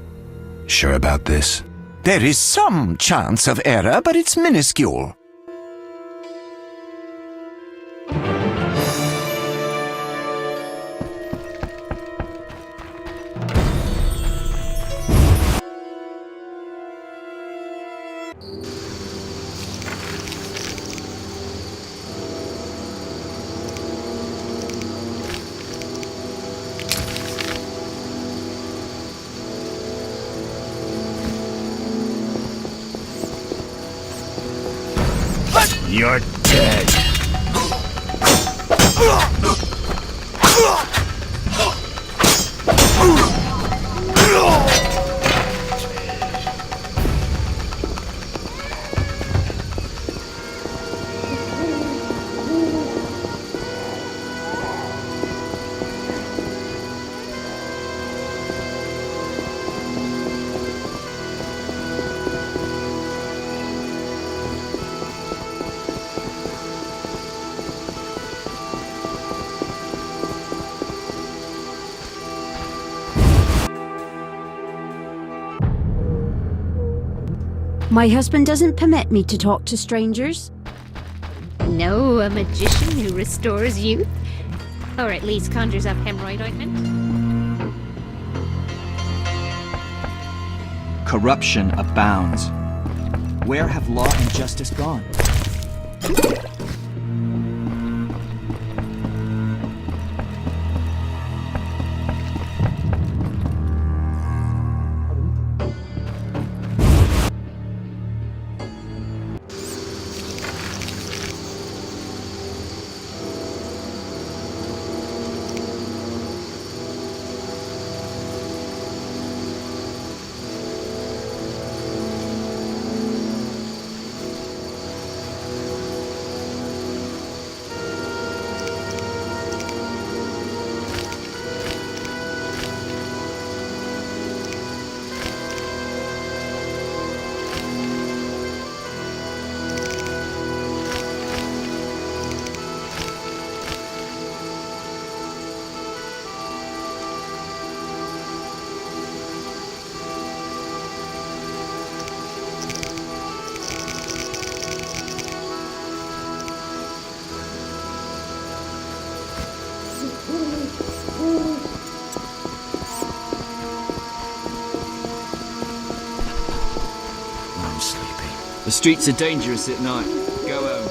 Sure about this? There is some chance of error, but it's minuscule. You're dead. My husband doesn't permit me to talk to strangers. No, a magician who restores youth. Or at least conjures up hemorrhoid ointment. Corruption abounds. Where have law and justice gone? The streets are dangerous at night. Go home.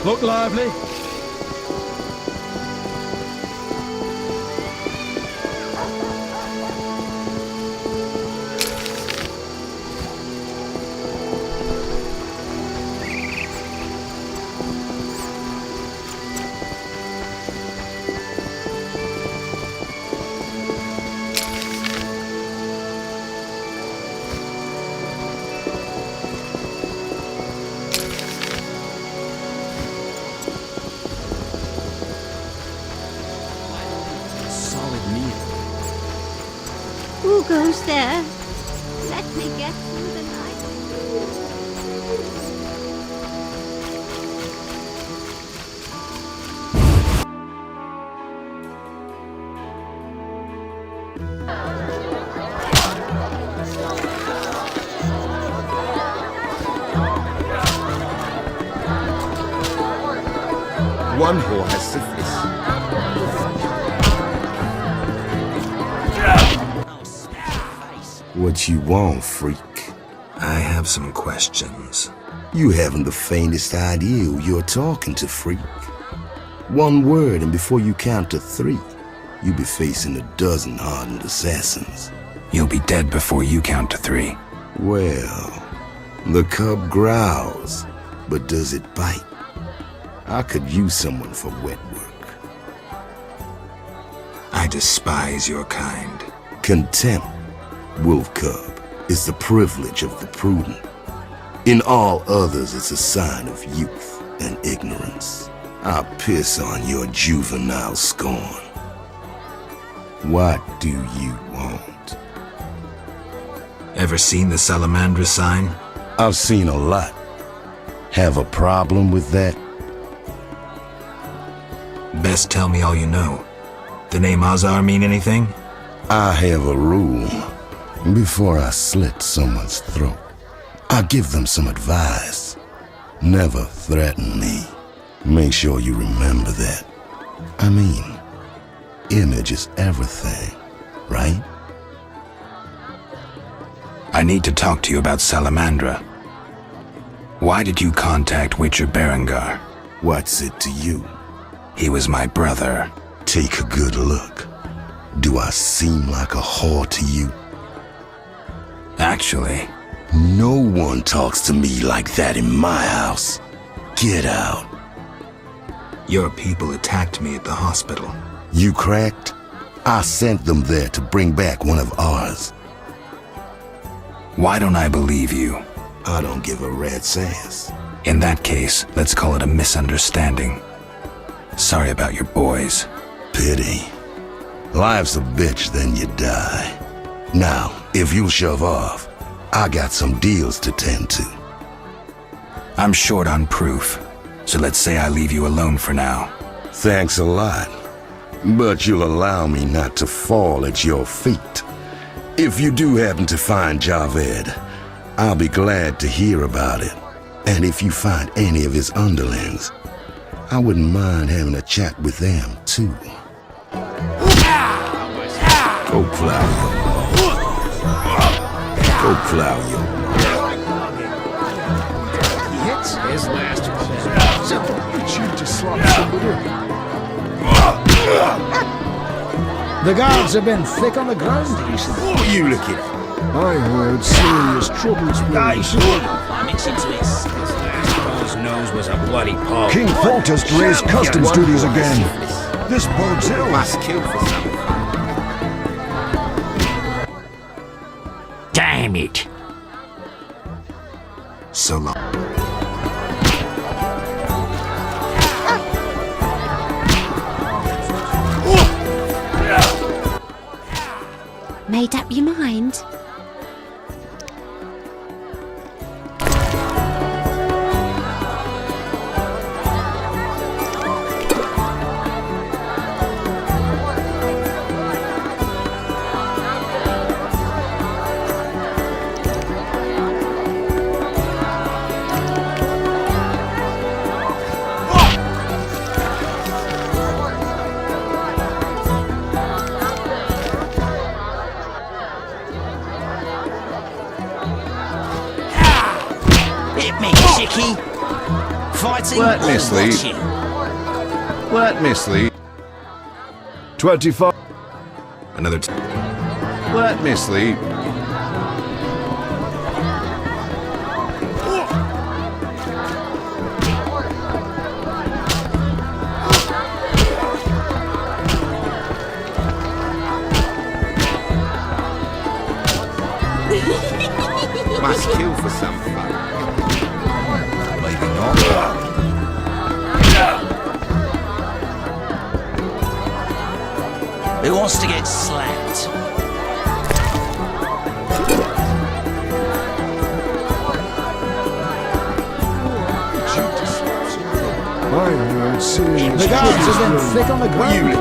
Look lively. Who goes there? Let me get through the night. One whore has syphilis. What you want, freak? I have some questions. You haven't the faintest idea who you're talking to, freak. One word, and before you count to 3, you'll be facing a dozen hardened assassins. You'll be dead before you count to 3. Well, the cub growls, but does it bite? I could use someone for wet work. I despise your kind. Contempt, wolf cub, is the privilege of the prudent. In all others, it's a sign of youth and ignorance. I piss on your juvenile scorn. What do you want? Ever seen the Salamandra sign? I've seen a lot. Have a problem with that? Best tell me all you know. The name Azar mean anything? I have a rule. Before I slit someone's throat, I give them some advice. Never threaten me. Make sure you remember that. I mean, image is everything, right? I need to talk to you about Salamandra. Why did you contact Witcher Berengar? What's it to you? He was my brother. Take a good look. Do I seem like a whore to you? Actually, no one talks to me like that in my house. Get out. Your people attacked me at the hospital. You cracked? I sent them there to bring back one of ours. Why don't I believe you? I don't give a rat's ass. In that case, let's call it a misunderstanding. Sorry about your boys. Pity. Life's a bitch, then you die. Now, if you'll shove off, I got some deals to tend to. I'm short on proof, so let's say I leave you alone for now. Thanks a lot, but you'll allow me not to fall at your feet. If you do happen to find Javed, I'll be glad to hear about it. And if you find any of his underlings, I wouldn't mind having a chat with them, too. Go plow your Go plow your He hits his last The guards have been thick on the ground recently. What are you looking at? I heard serious troubles with I'm itching to his last nose was a bloody paw. King Foltest raised customs duties again. This bodes ill. Must kill for something. Damn it! So long. Made up your mind? Hit me, chickie. Fighting Let me or sleep. watching? Let me sleep. 25. Another Let me sleep. Must kill for some fun. Maybe not. Who wants to get slapped? I heard singing. The guards have been thick on the ground.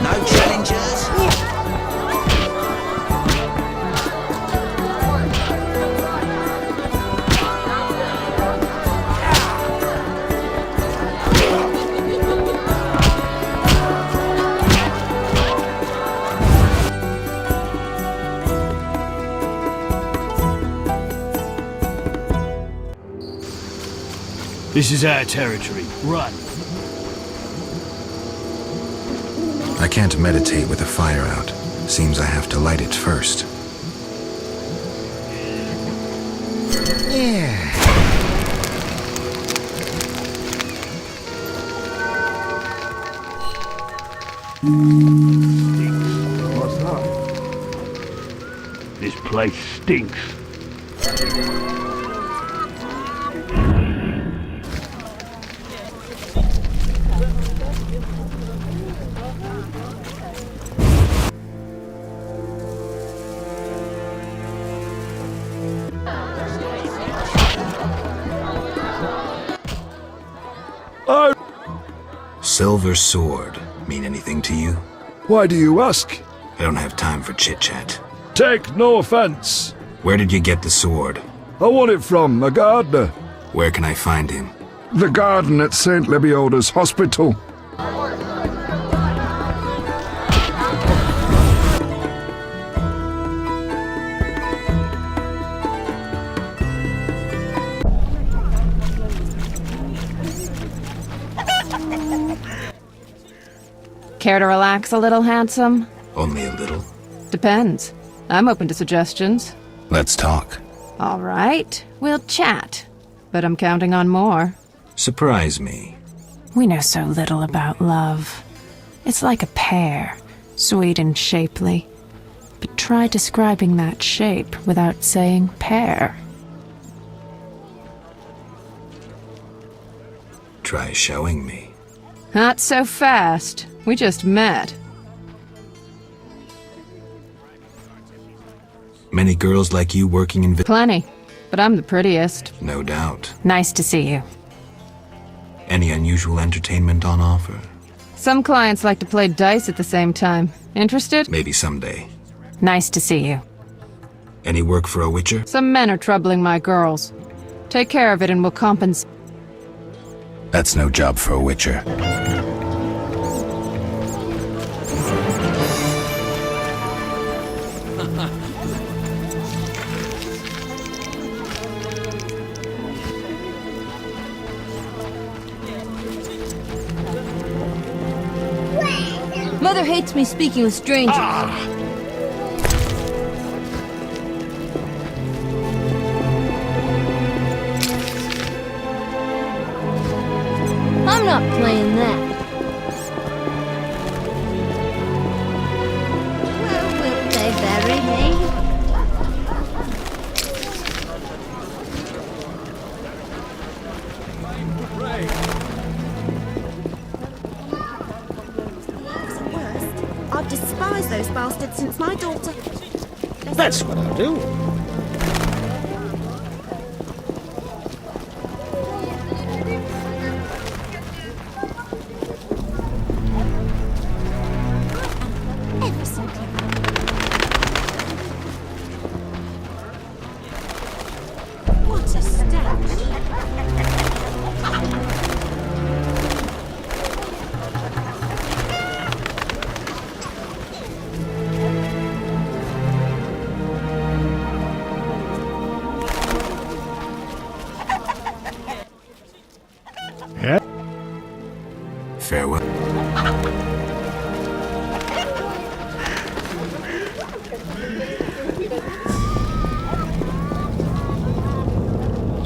No challengers. This is our territory. Run. I can't meditate with a fire out. Seems I have to light it first. Yeah. What's that? This place stinks. Silver sword mean anything to you? Why do you ask? I don't have time for chit-chat. Take no offense. Where did you get the sword? I want it from a gardener. Where can I find him? The garden at St. Lebioda's hospital. Care to relax a little, handsome? Only a little. Depends. I'm open to suggestions. Let's talk. All right, we'll chat. But I'm counting on more. Surprise me. We know so little about love. It's like a pear, sweet and shapely. But try describing that shape without saying pear. Try showing me. Not so fast. We just met. Many girls like you working in Plenty, but I'm the prettiest. No doubt. Nice to see you. Any unusual entertainment on offer? Some clients like to play dice at the same time. Interested? Maybe someday. Nice to see you. Any work for a Witcher? Some men are troubling my girls. Take care of it and we'll compensate. That's no job for a Witcher. Mother hates me speaking with strangers. I'm not playing that. Well, will they bury me? I've despised those bastards since my daughter... That's what I'll do. Ever so clever. What a stench.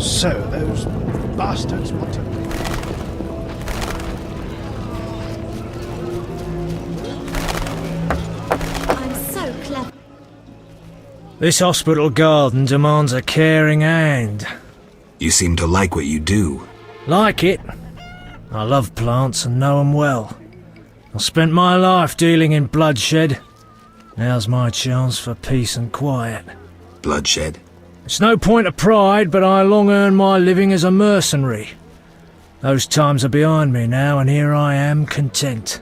So, those bastards want to... I'm so clever. This hospital garden demands a caring hand. You seem to like what you do. Like it? I love plants and know 'em well. I spent my life dealing in bloodshed. Now's my chance for peace and quiet. Bloodshed? It's no point of pride, but I long earned my living as a mercenary. Those times are behind me now, and here I am, content.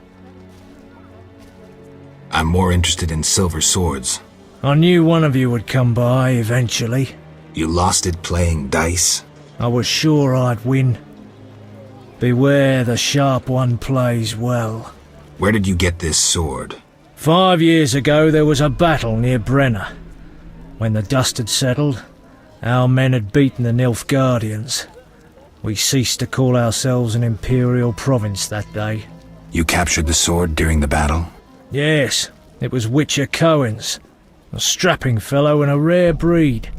I'm more interested in silver swords. I knew one of you would come by, eventually. You lost it playing dice? I was sure I'd win. Beware, the sharp one plays well. Where did you get this sword? 5 years ago there was a battle near Brenner. When the dust had settled, our men had beaten the Nilfgaardians. We ceased to call ourselves an imperial province that day. You captured the sword during the battle? Yes, it was Witcher Cohen's. A strapping fellow and a rare breed.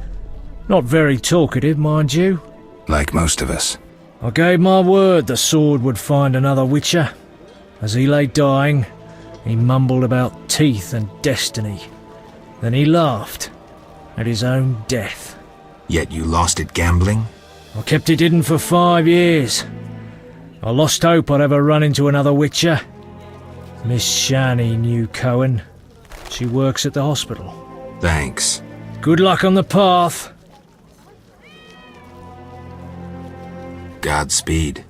Not very talkative, mind you. Like most of us. I gave my word the sword would find another Witcher. As he lay dying, he mumbled about teeth and destiny. Then he laughed at his own death. Yet you lost it gambling? I kept it hidden for 5 years. I lost hope I'd ever run into another Witcher. Miss Shani knew Cohen. She works at the hospital. Thanks. Good luck on the path. Godspeed.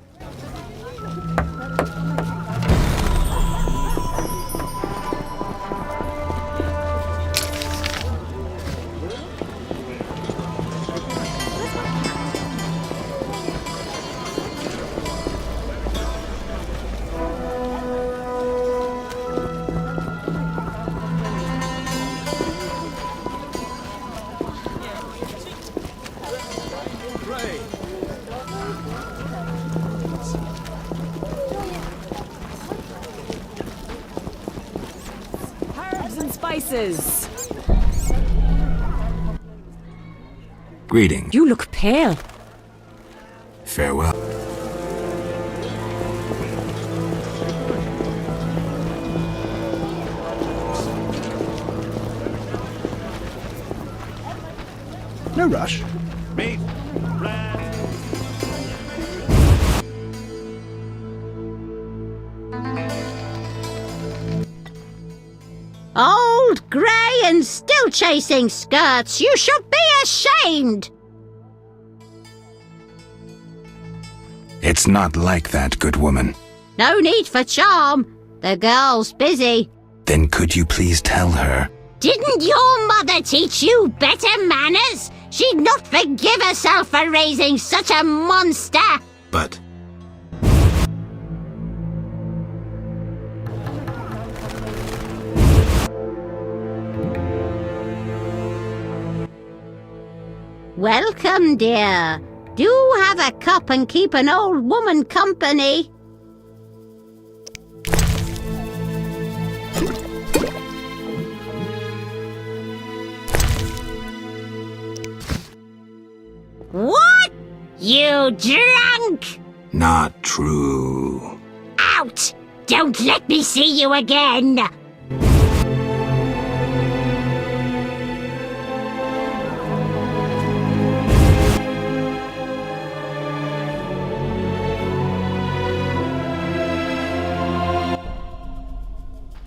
Spices. Greetings. You look pale. Farewell. No rush. Meat. Old, grey and still chasing skirts, you should be ashamed! It's not like that, good woman. No need for charm. The girl's busy. Then could you please tell her? Didn't your mother teach you better manners? She'd not forgive herself for raising such a monster. But... Welcome, dear. Do have a cup and keep an old woman company. What? You drunk? Not true. Out! Don't let me see you again!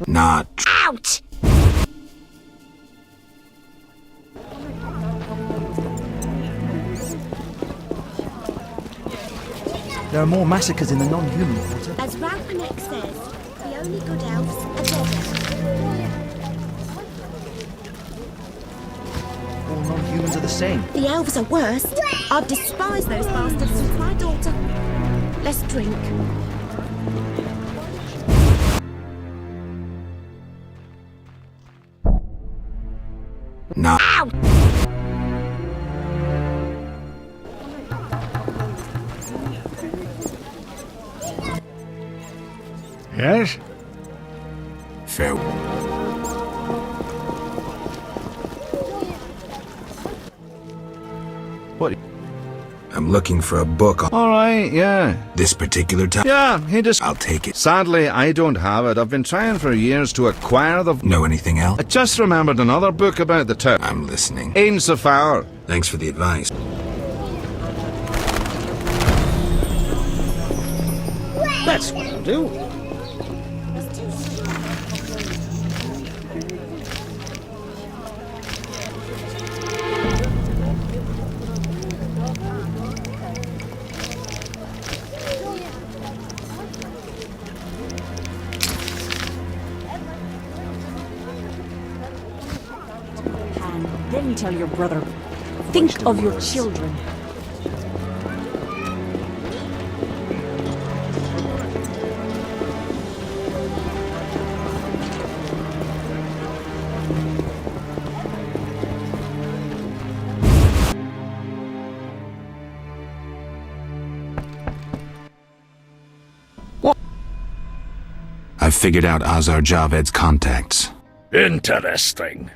Not out! There are more massacres in the non-human quarter. As Ralphanek says, the only good elves are dead. All non-humans are the same. The elves are worse. I've despised those bastards since my daughter. Let's drink. Not out! Yes? Fair. What? I'm looking for a book on Alright, yeah. this particular topic. Yeah, he just... I'll take it. Sadly, I don't have it. I've been trying for years to acquire the... Know anything else? I just remembered another book about the town. I'm listening. Ainsofar. Thanks for the advice. That's what I'll do. Then you tell your brother. Think of your children. I've figured out Azar Javed's contacts. Interesting.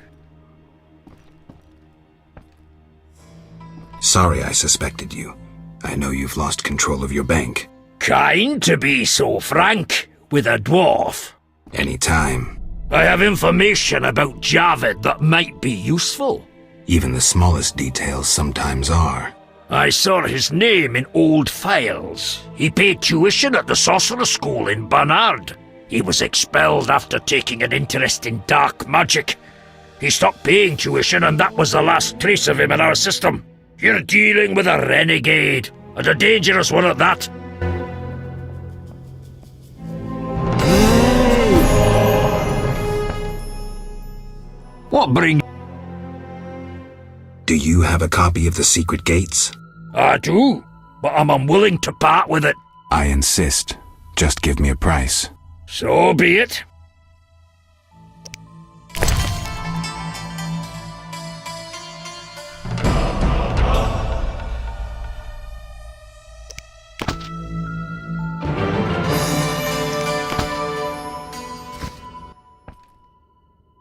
Sorry I suspected you. I know you've lost control of your bank. Kind to be so frank with a dwarf. Anytime. I have information about Javed that might be useful. Even the smallest details sometimes are. I saw his name in old files. He paid tuition at the sorcerer school in Barnard. He was expelled after taking an interest in dark magic. He stopped paying tuition and that was the last trace of him in our system. You're dealing with a renegade, and a dangerous one at that. What brings... Do you have a copy of the secret gates? I do, but I'm unwilling to part with it. I insist. Just give me a price. So be it.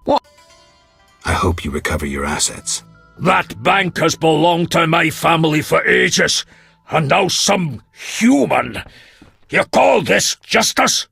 What? I hope you recover your assets. That bank has belonged to my family for ages, and now some human. You call this justice?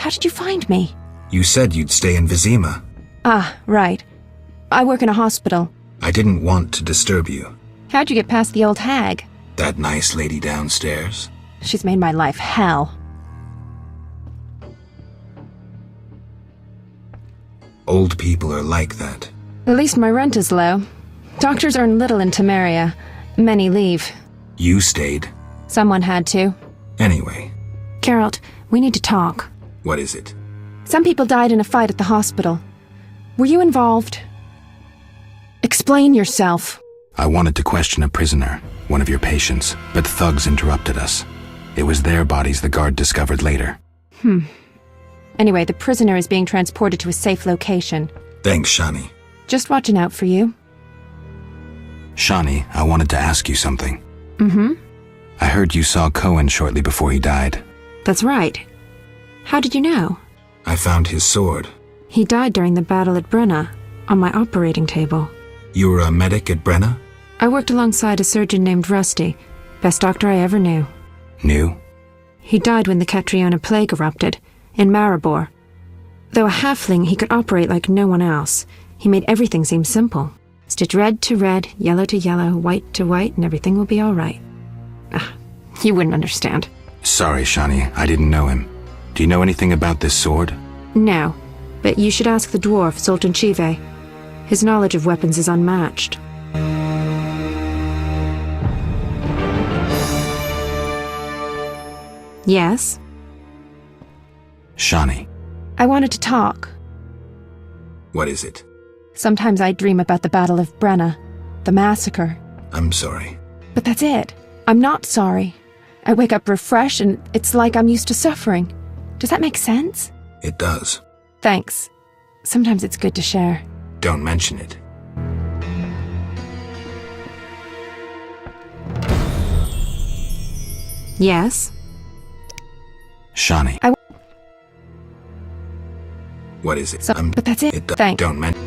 How did you find me? You said you'd stay in Vizima. Ah, right. I work in a hospital. I didn't want to disturb you. How'd you get past the old hag? That nice lady downstairs? She's made my life hell. Old people are like that. At least my rent is low. Doctors earn little in Temeria. Many leave. You stayed. Someone had to. Anyway. Geralt, we need to talk. What is it? Some people died in a fight at the hospital. Were you involved? Explain yourself. I wanted to question a prisoner, one of your patients, but thugs interrupted us. It was their bodies the guard discovered later. Anyway, the prisoner is being transported to a safe location. Thanks, Shani. Just watching out for you. Shawnee, I wanted to ask you something. Mm-hmm. I heard you saw Cohen shortly before he died. That's right. How did you know? I found his sword. He died during the battle at Brenna, on my operating table. You were a medic at Brenna? I worked alongside a surgeon named Rusty, best doctor I ever knew. Knew? He died when the Catriona plague erupted, in Maribor. Though a halfling, he could operate like no one else. He made everything seem simple. Stitch red to red, yellow to yellow, white to white, and everything will be all right. You wouldn't understand. Sorry, Shawnee, I didn't know him. Do you know anything about this sword? No, but you should ask the dwarf, Sultan Chive. His knowledge of weapons is unmatched. Yes? Shawnee. I wanted to talk. What is it? Sometimes I dream about the Battle of Brenna, the massacre. I'm sorry. But that's it. I'm not sorry. I wake up refreshed and it's like I'm used to suffering. Does that make sense? It does. Thanks. Sometimes it's good to share. Don't mention it. Yes? Shawnee. What is it? But that's it. Thanks. Don't mention.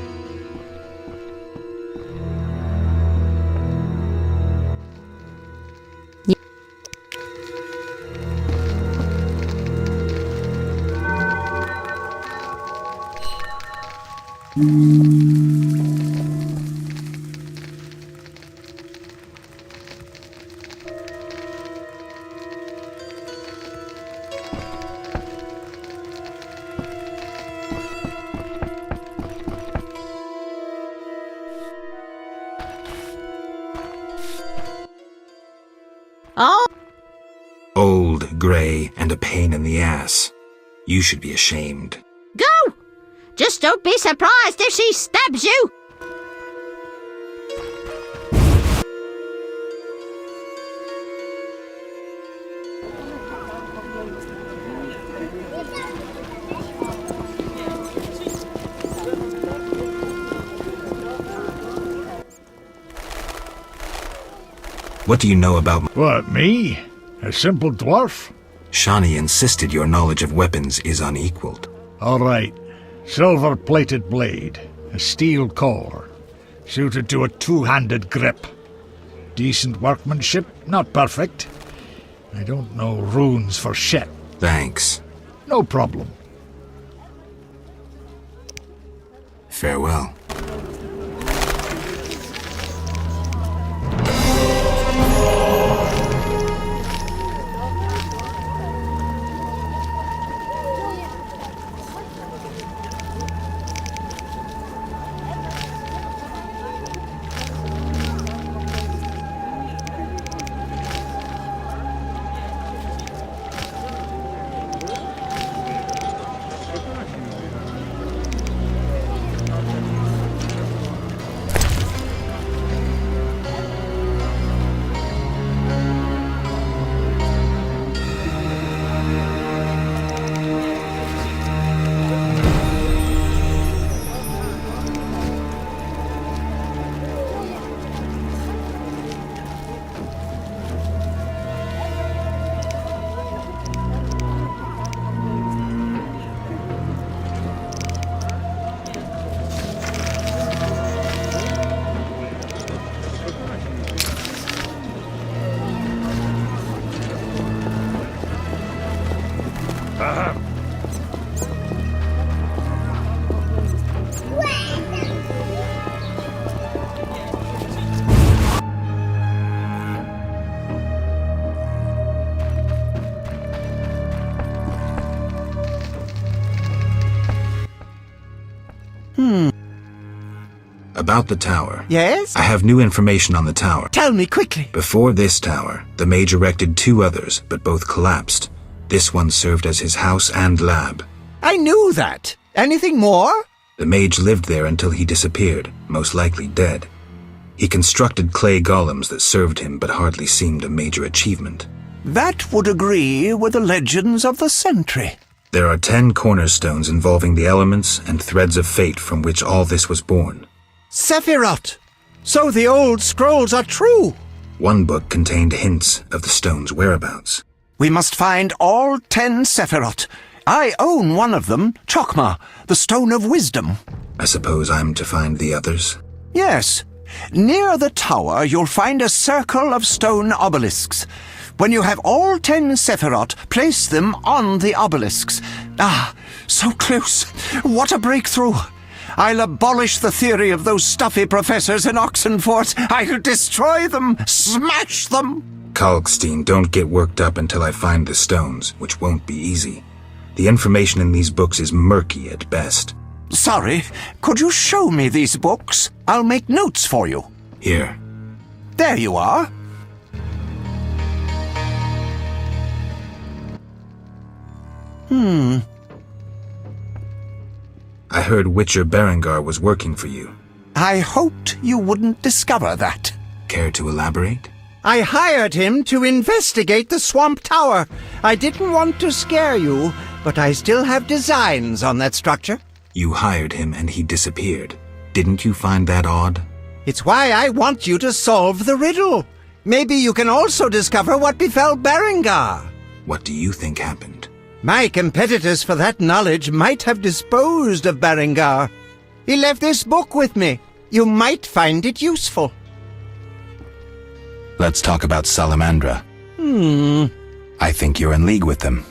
Oh! Old, grey, and a pain in the ass. You should be ashamed. Go! Just don't be surprised if she stabs you! What do you know about... What, me? A simple dwarf? Shawnee insisted your knowledge of weapons is unequaled. All right. Silver-plated blade, a steel core, suited to a two-handed grip. Decent workmanship, not perfect. I don't know runes for shit. Thanks. No problem. Farewell. About the tower. Yes? I have new information on the tower. Tell me quickly. Before this tower, the mage erected 2 others, but both collapsed. This one served as his house and lab. I knew that. Anything more? The mage lived there until he disappeared, most likely dead. He constructed clay golems that served him but hardly seemed a major achievement. That would agree with the legends of the Sentry. There are 10 cornerstones involving the elements and threads of fate from which all this was born. Sephiroth! So the old scrolls are true. One book contained hints of the stone's whereabouts. We must find all 10 Sephiroth. I own one of them, Chokmah, the Stone of Wisdom. I suppose I'm to find the others? Yes. Near the tower, you'll find a circle of stone obelisks. When you have all 10 Sephiroth, place them on the obelisks. Ah, so close. What a breakthrough. I'll abolish the theory of those stuffy professors in Oxenfurt. I'll destroy them, smash them. Kalkstein, don't get worked up until I find the stones, which won't be easy. The information in these books is murky at best. Sorry, could you show me these books? I'll make notes for you. Here. There you are. I heard Witcher Berengar was working for you. I hoped you wouldn't discover that. Care to elaborate? I hired him to investigate the Swamp Tower. I didn't want to scare you, but I still have designs on that structure. You hired him and he disappeared. Didn't you find that odd? It's why I want you to solve the riddle. Maybe you can also discover what befell Berengar. What do you think happened? My competitors for that knowledge might have disposed of Berengar. He left this book with me. You might find it useful. Let's talk about Salamandra. I think you're in league with them.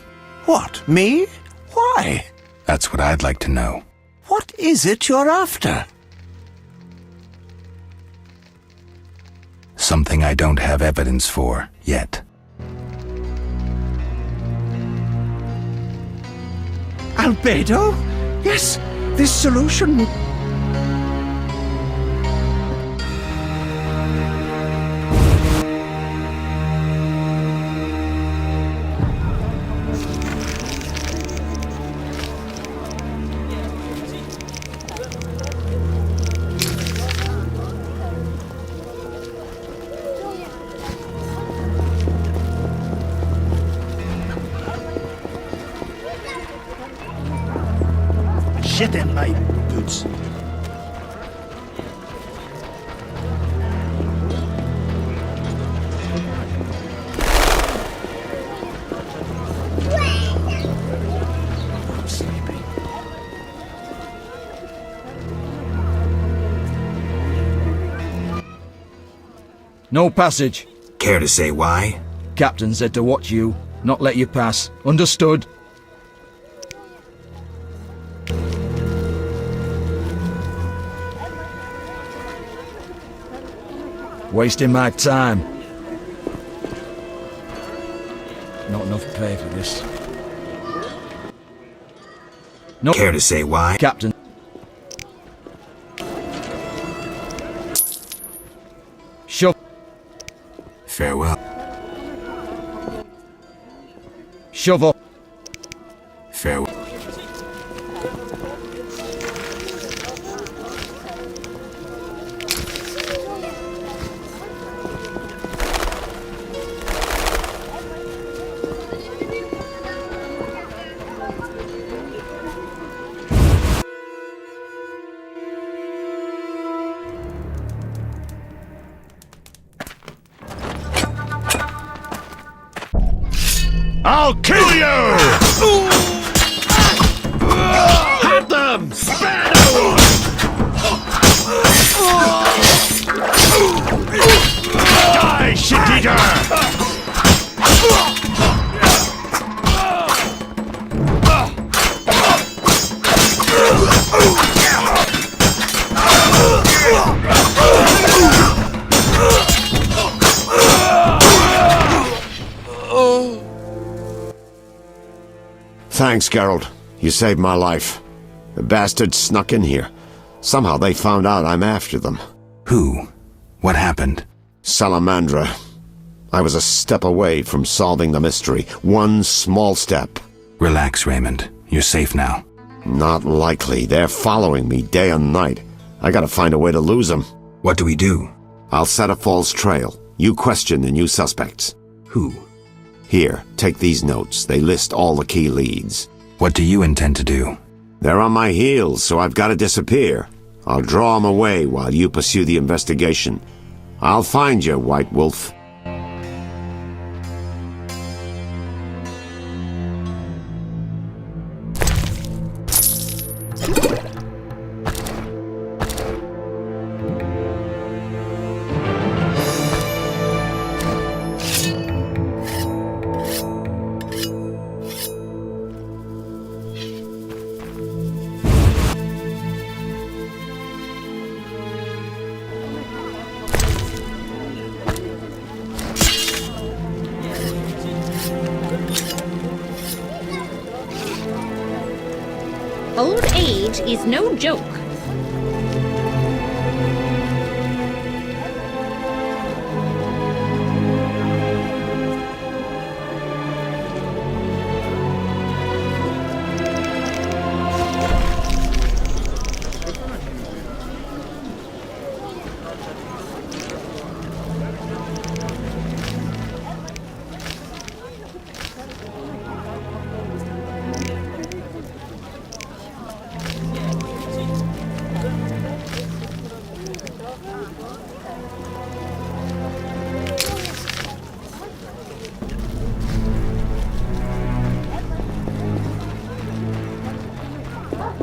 What, me? Why? That's what I'd like to know. What is it you're after? Something I don't have evidence for yet. Albedo? Yes, this solution... Shit in my boots. I'm sleepy. No passage. Care to say why? Captain said to watch you, not let you pass. Understood? Wasting my time. Not enough pay for this. No. Care to say why? Captain. Shove. Farewell. Shove up. Farewell. I'll kill you! Have them! Spare no one! Die, shit-eater! Thanks, Geralt. You saved my life. The bastards snuck in here. Somehow they found out I'm after them. Who? What happened? Salamandra. I was a step away from solving the mystery. One small step. Relax, Raymond. You're safe now. Not likely. They're following me day and night. I gotta find a way to lose them. What do we do? I'll set a false trail. You question the new suspects. Who? Here, take these notes. They list all the key leads. What do you intend to do? They're on my heels, so I've got to disappear. I'll draw him away while you pursue the investigation. I'll find you, White Wolf. Old age is no joke.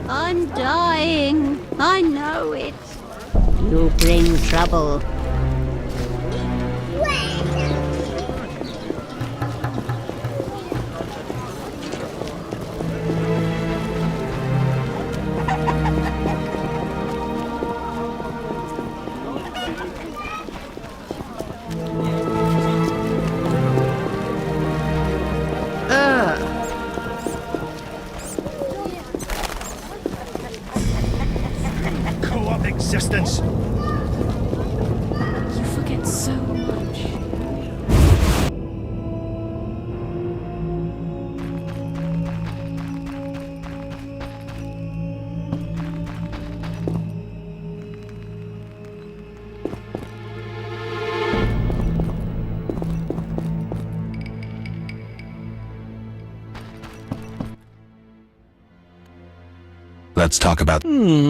I'm dying. I know it. You bring trouble. Co-op existence. You forget so much. Let's talk about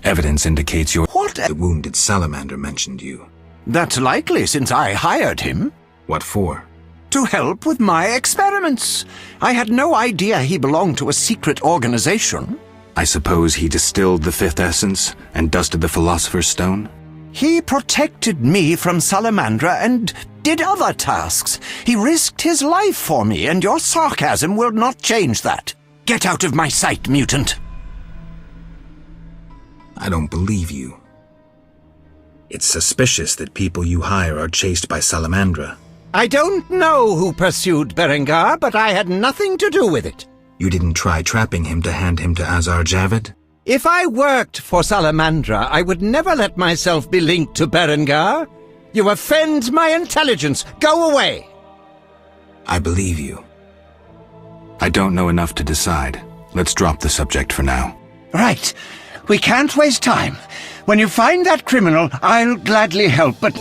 evidence indicates your the wounded salamander mentioned you. That's likely since I hired him. What for? To help with my experiments. I had no idea he belonged to a secret organization. I suppose he distilled the fifth essence and dusted the Philosopher's Stone? He protected me from Salamandra and did other tasks. He risked his life for me, and your sarcasm will not change that. Get out of my sight, mutant. I don't believe you. It's suspicious that people you hire are chased by Salamandra. I don't know who pursued Berengar, but I had nothing to do with it. You didn't try trapping him to hand him to Azar Javid? If I worked for Salamandra, I would never let myself be linked to Berengar. You offend my intelligence. Go away! I believe you. I don't know enough to decide. Let's drop the subject for now. Right. We can't waste time. When you find that criminal, I'll gladly help, but...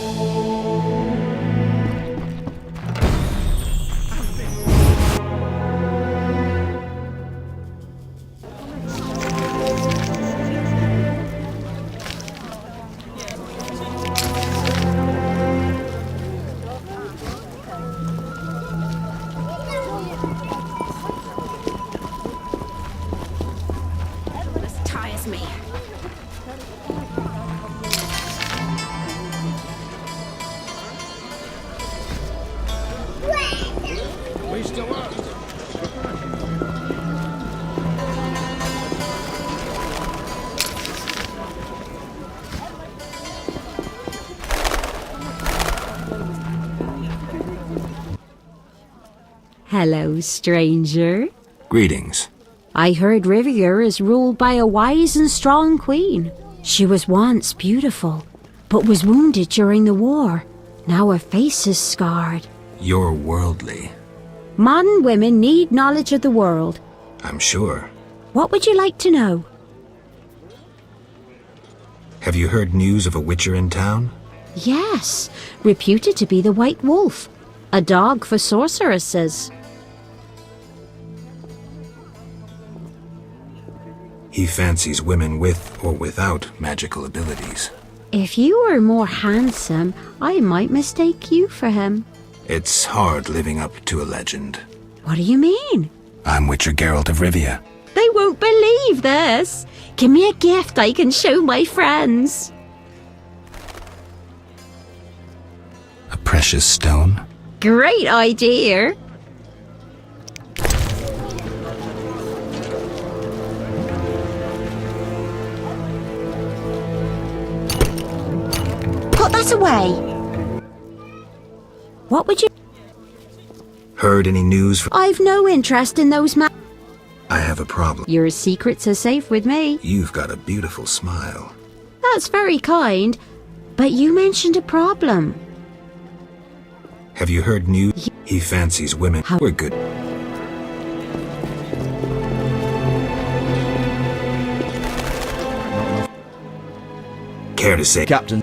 This tires me. Hello, stranger. Greetings. I heard Rivia is ruled by a wise and strong queen. She was once beautiful, but was wounded during the war. Now her face is scarred. You're worldly. Modern women need knowledge of the world. I'm sure. What would you like to know? Have you heard news of a Witcher in town? Yes, reputed to be the White Wolf, a dog for sorceresses. He fancies women with or without magical abilities. If you were more handsome, I might mistake you for him. It's hard living up to a legend. What do you mean? I'm Witcher Geralt of Rivia. They won't believe this. Give me a gift I can show my friends. A precious stone? Great idea. Put that away. What would you... Heard any news from... I've no interest in those I have a problem. Your secrets are safe with me. You've got a beautiful smile. That's very kind, but you mentioned a problem. Have you heard news? He fancies women. We're good. Care to say, Captain?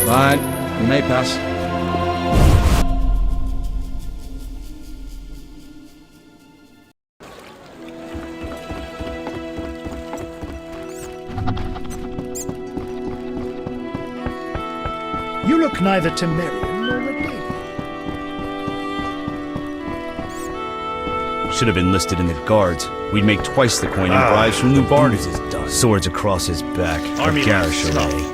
Fine, you may pass. You look neither Temerian nor Medieval. Should have enlisted in the guards. We'd make twice the coin in bribes from new barters. Swords across his back. Army Garish life away.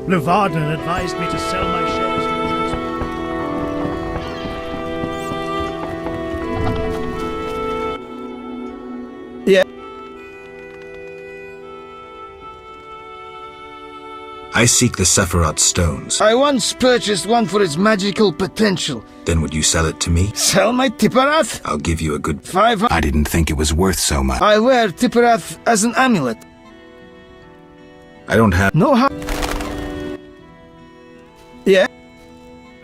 Levarden advised me to sell my shares. I seek the Sephiroth stones. I once purchased one for its magical potential. Then would you sell it to me? Sell my Tipperath? I'll give you a good... 500. I didn't think it was worth so much. I wear Tipperath as an amulet. I don't have... No how... Yeah?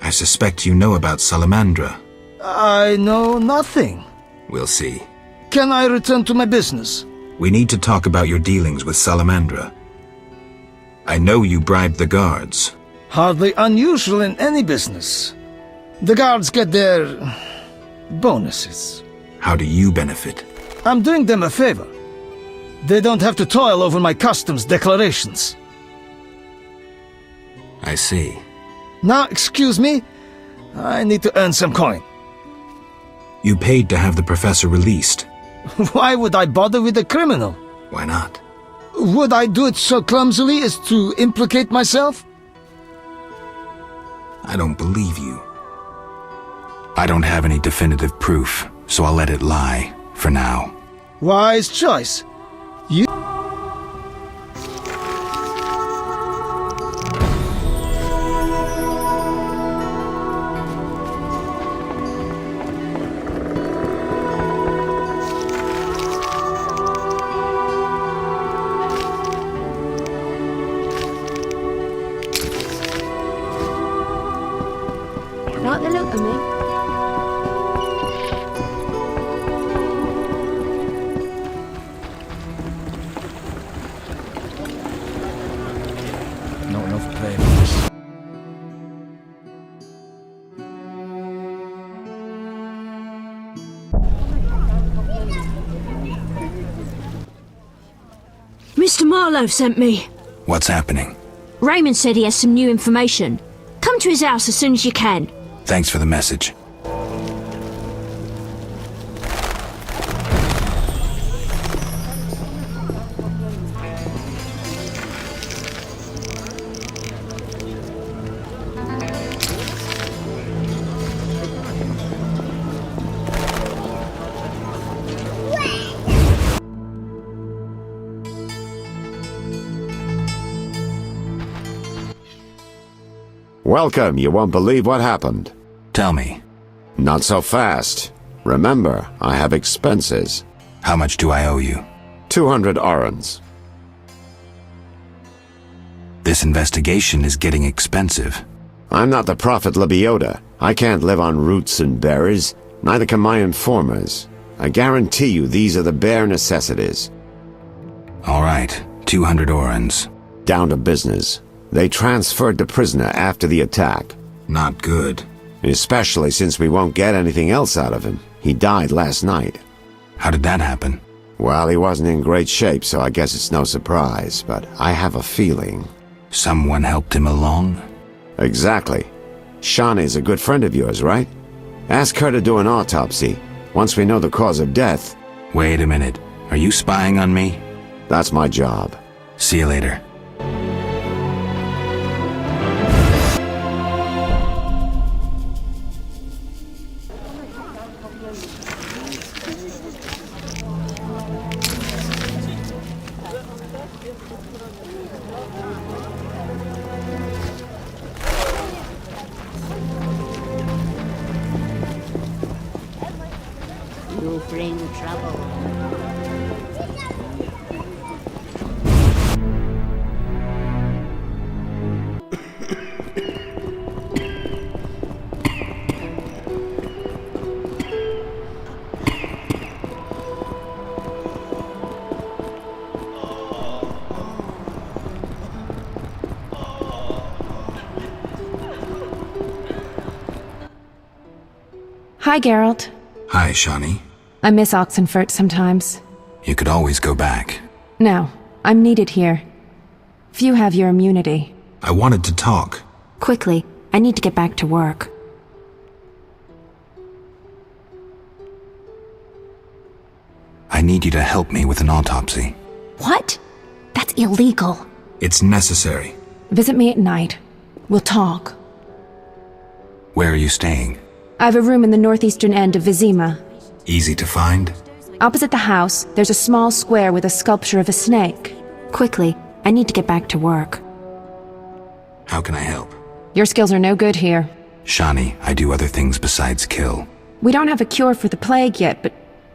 I suspect you know about Salamandra. I know nothing. We'll see. Can I return to my business? We need to talk about your dealings with Salamandra. I know you bribed the guards. Hardly unusual in any business. The guards get their... bonuses. How do you benefit? I'm doing them a favor. They don't have to toil over my customs declarations. I see. Now, excuse me. I need to earn some coin. You paid to have the professor released. Why would I bother with a criminal? Why not? Would I do it so clumsily as to implicate myself? I don't believe you. I don't have any definitive proof, so I'll let it lie, for now. Wise choice. You... Not the look of me. Not enough play for this. Mr. Marlowe sent me. What's happening? Raymond said he has some new information. Come to his house as soon as you can. Thanks for the message. Welcome. You won't believe what happened. Tell me. Not so fast. Remember, I have expenses. How much do I owe you? 200 orens. This investigation is getting expensive. I'm not the Prophet Lebioda. I can't live on roots and berries. Neither can my informers. I guarantee you these are the bare necessities. All right, 200 orens. Down to business. They transferred the prisoner after the attack. Not good. Especially since we won't get anything else out of him. He died last night. How did that happen? Well, he wasn't in great shape, so I guess it's no surprise, but I have a feeling. Someone helped him along? Exactly. Shawnee's a good friend of yours, right? Ask her to do an autopsy, once we know the cause of death. Wait a minute. Are you spying on me? That's my job. See you later. You bring trouble. Hi, Geralt. Hi, Shawnee. I miss Oxenfurt sometimes. You could always go back. No, I'm needed here. Few have your immunity. I wanted to talk. Quickly, I need to get back to work. I need you to help me with an autopsy. What? That's illegal. It's necessary. Visit me at night. We'll talk. Where are you staying? I have a room in the northeastern end of Vizima. Easy to find? Opposite the house, there's a small square with a sculpture of a snake. Quickly, I need to get back to work. How can I help? Your skills are no good here. Shawnee, I do other things besides kill. We don't have a cure for the plague yet, but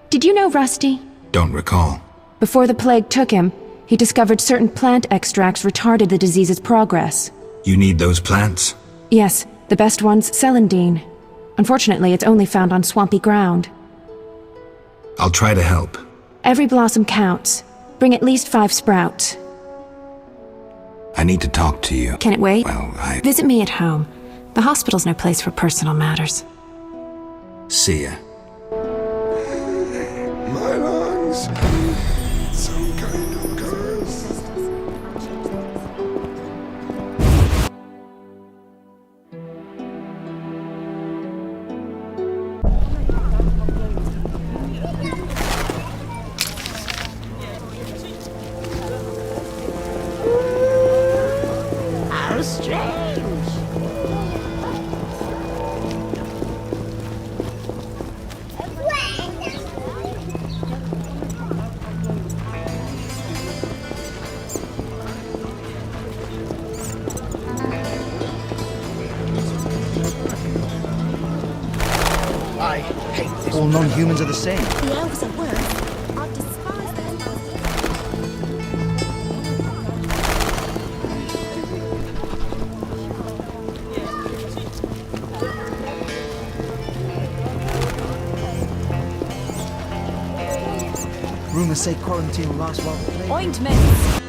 did you know Rusty? Don't recall. Before the plague took him, he discovered certain plant extracts retarded the disease's progress. You need those plants? Yes, the best one's celandine. Unfortunately, it's only found on swampy ground. I'll try to help. Every blossom counts. Bring at least 5 sprouts. I need to talk to you. Can it wait? Well, Visit me at home. The hospital's no place for personal matters. See ya. My lungs. Some kind of curse. How strange. I hate this. All non-humans are the same. The elves are worse. I despise them. Rumors say quarantine will last while the plague. Ointments!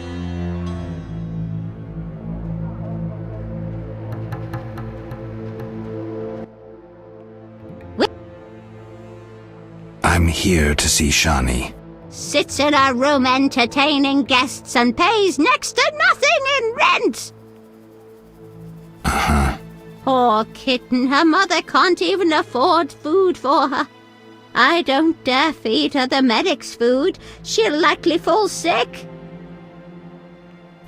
I'm here to see Shawnee. Sits in a room entertaining guests and pays next to nothing in rent. Uh-huh. Poor kitten, her mother can't even afford food for her. I don't dare feed her the medic's food. She'll likely fall sick.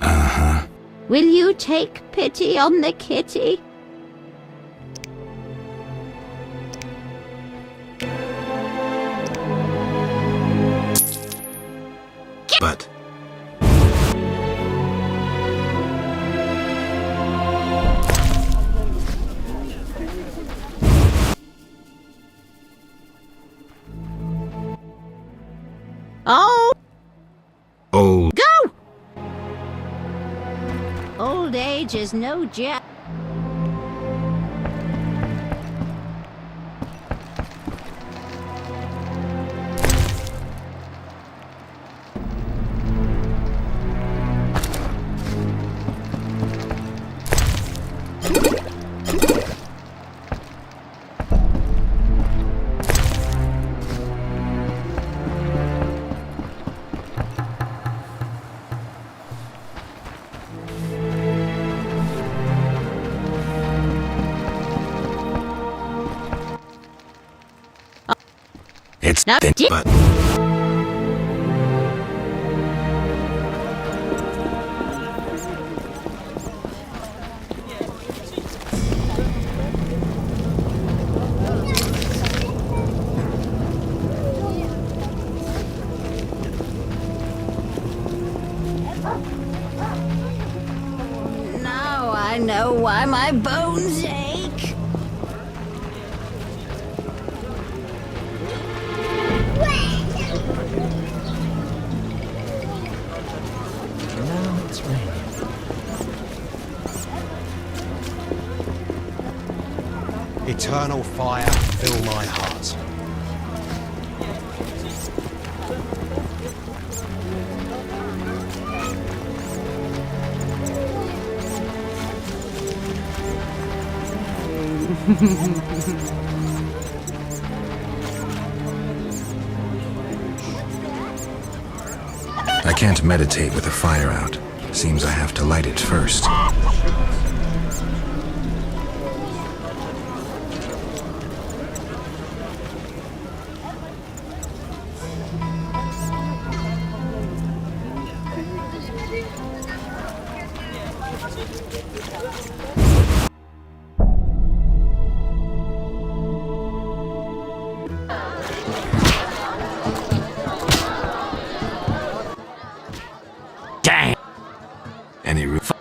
Uh-huh. Will you take pity on the kitty? But... Oh! Oh... Go! Old age is no joke. It's thin, but... Now I know why my bones ache. Now it's raining. Eternal fire, fill my heart. I can't meditate with the fire out. Seems I have to light it first. Dang! Any roof?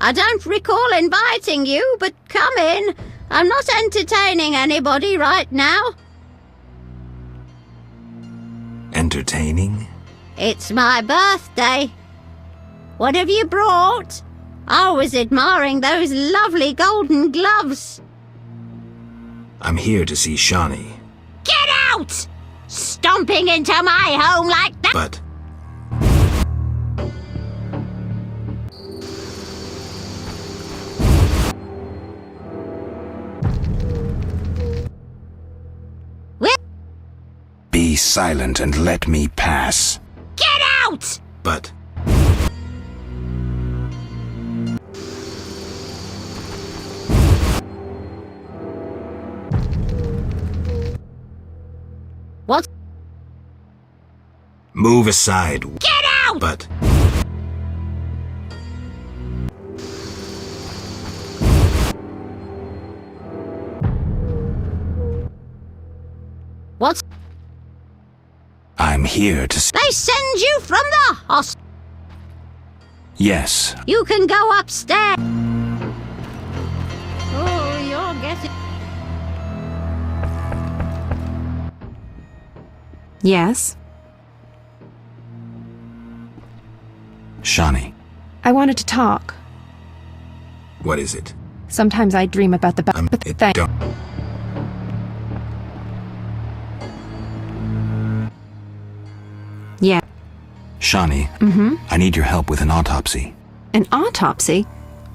I don't recall inviting you, but come in. I'm not entertaining anybody right now. Entertaining? It's my birthday. What have you brought? I was admiring those lovely golden gloves. I'm here to see Shawnee. Get out! Stomping into my home like that! But... Be silent and let me pass. Get out! But... What? Move aside. Get out! But... What? I'm here to... They send you from the hospital. Yes. You can go upstairs. Oh, you're getting... Yes? Shawnee. I wanted to talk. What is it? Sometimes I dream about the thing. Don't... Yeah. Shawnee. Mm-hmm. I need your help with an autopsy. An autopsy?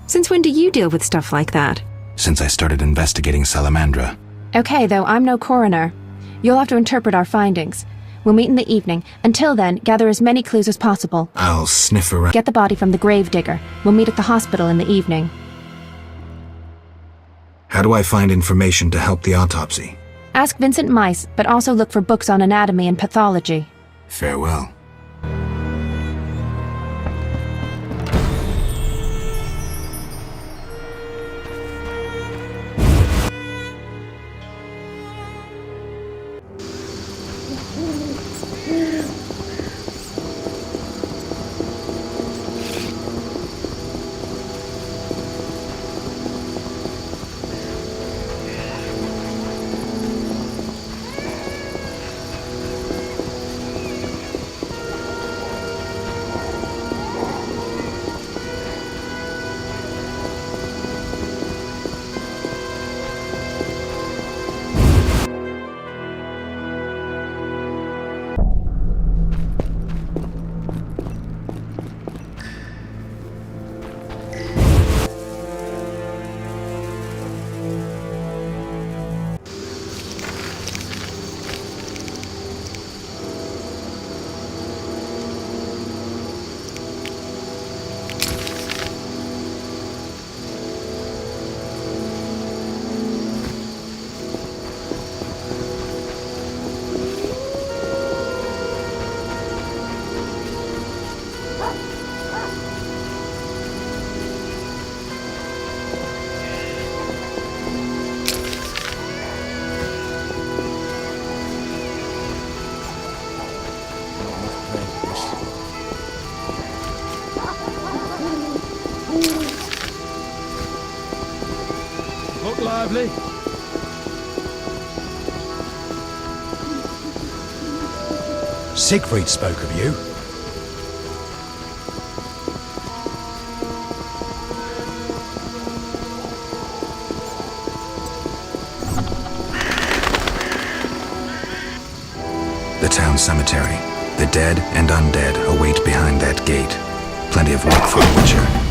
Since when do you deal with stuff like that? Since I started investigating Salamandra. Okay, though I'm no coroner. You'll have to interpret our findings. We'll meet in the evening. Until then, gather as many clues as possible. I'll sniff around. Get the body from the gravedigger. We'll meet at the hospital in the evening. How do I find information to help the autopsy? Ask Vincent Mice, but also look for books on anatomy and pathology. Farewell. Look lively. Siegfried spoke of you. The town cemetery. The dead and undead await behind that gate. Plenty of work for the Witcher.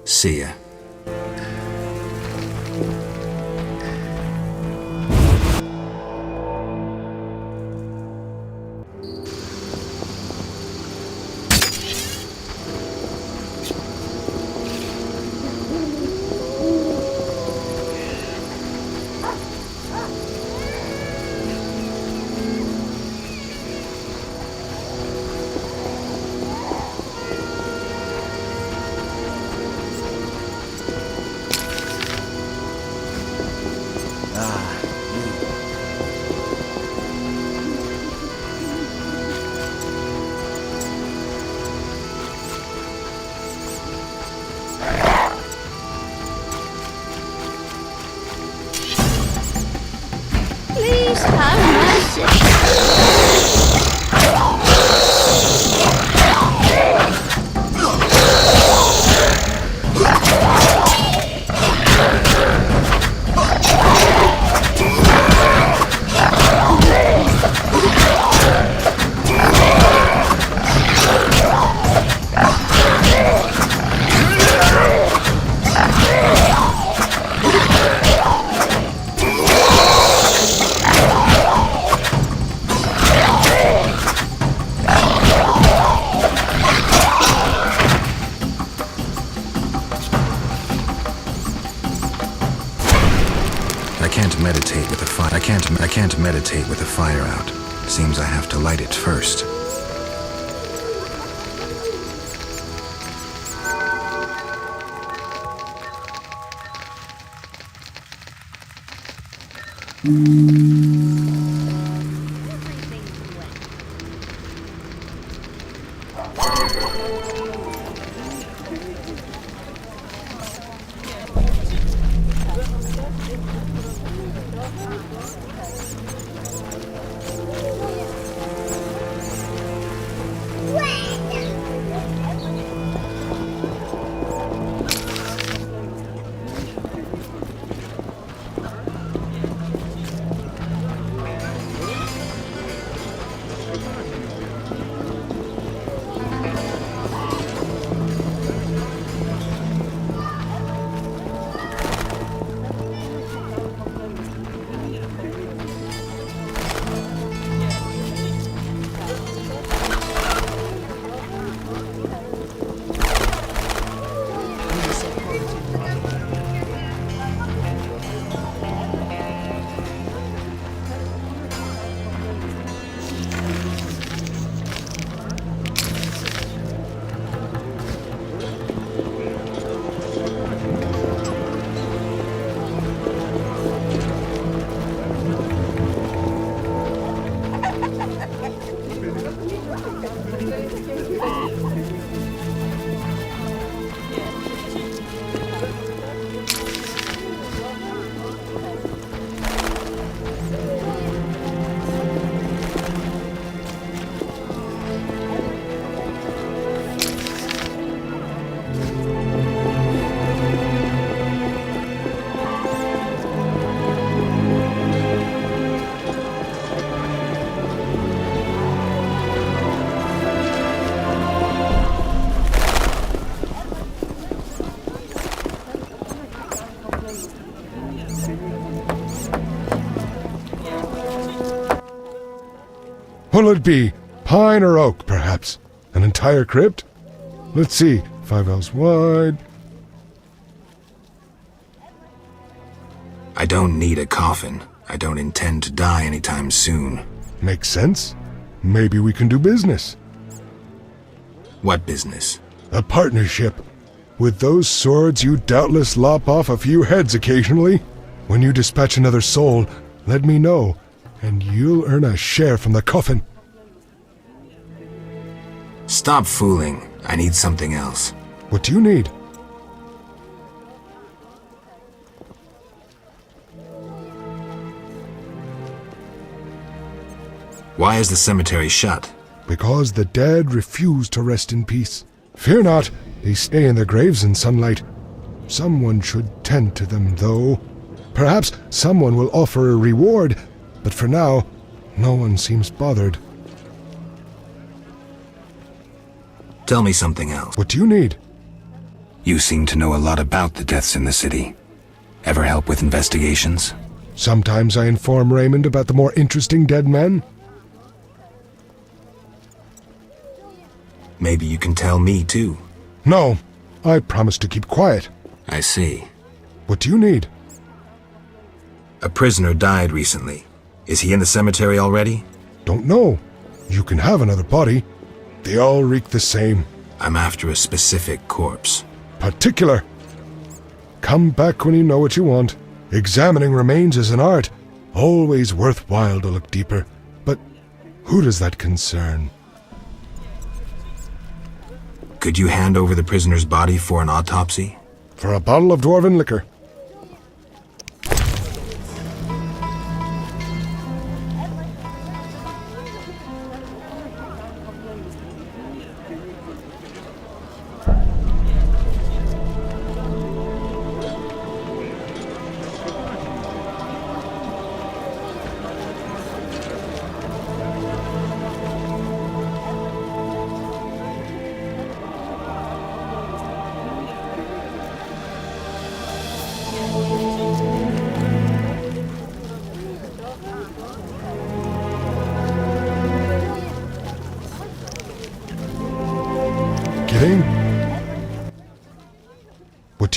See ya. Please have mercy. I can't meditate with the fire out. Seems I have to light it first. What'll it be? Pine or oak, perhaps? An entire crypt? Let's see. 5 ells wide. I don't need a coffin. I don't intend to die anytime soon. Makes sense. Maybe we can do business. What business? A partnership. With those swords, you doubtless lop off a few heads occasionally. When you dispatch another soul, let me know, and you'll earn a share from the coffin. Stop fooling. I need something else. What do you need? Why is the cemetery shut? Because the dead refuse to rest in peace. Fear not, they stay in their graves in sunlight. Someone should tend to them, though. Perhaps someone will offer a reward, but for now, no one seems bothered. Tell me something else. What do you need? You seem to know a lot about the deaths in the city. Ever help with investigations? Sometimes I inform Raymond about the more interesting dead men. Maybe you can tell me, too. No, I promise to keep quiet. I see. What do you need? A prisoner died recently. Is he in the cemetery already? Don't know. You can have another body. They all reek the same. I'm after a specific corpse. Particular. Come back when you know what you want. Examining remains is an art. Always worthwhile to look deeper. But who does that concern? Could you hand over the prisoner's body for an autopsy? For a bottle of dwarven liquor. Kidding? What?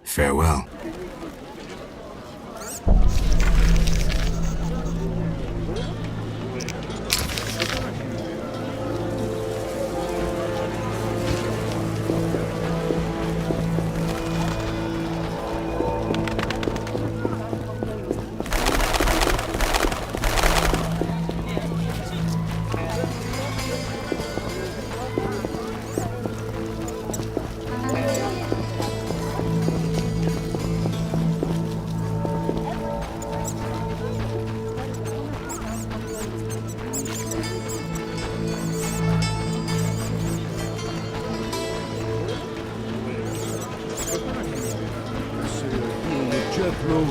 Farewell.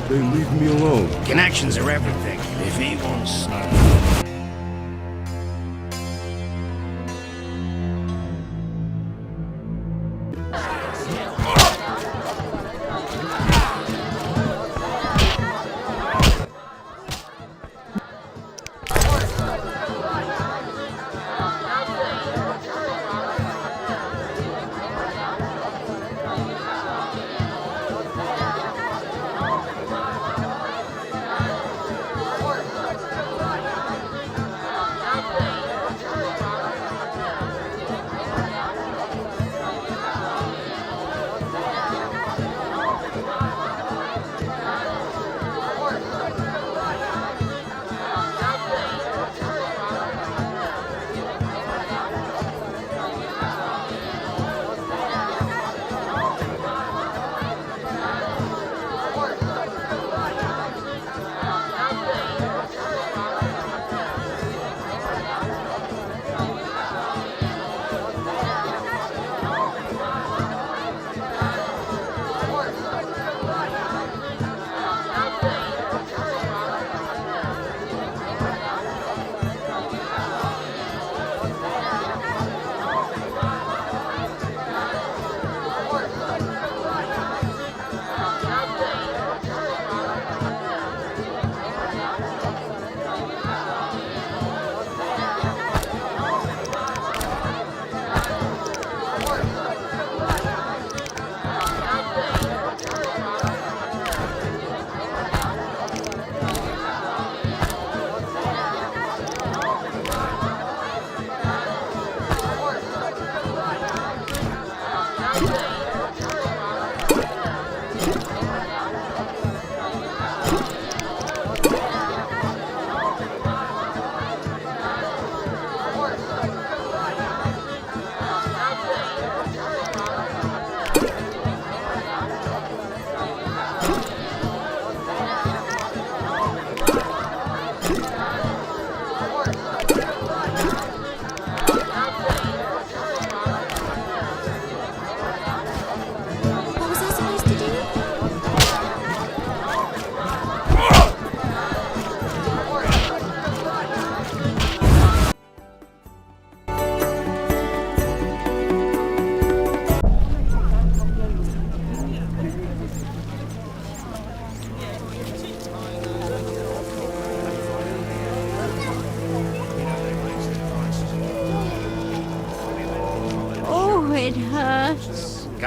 They leave me alone. Connections are everything. If he wants...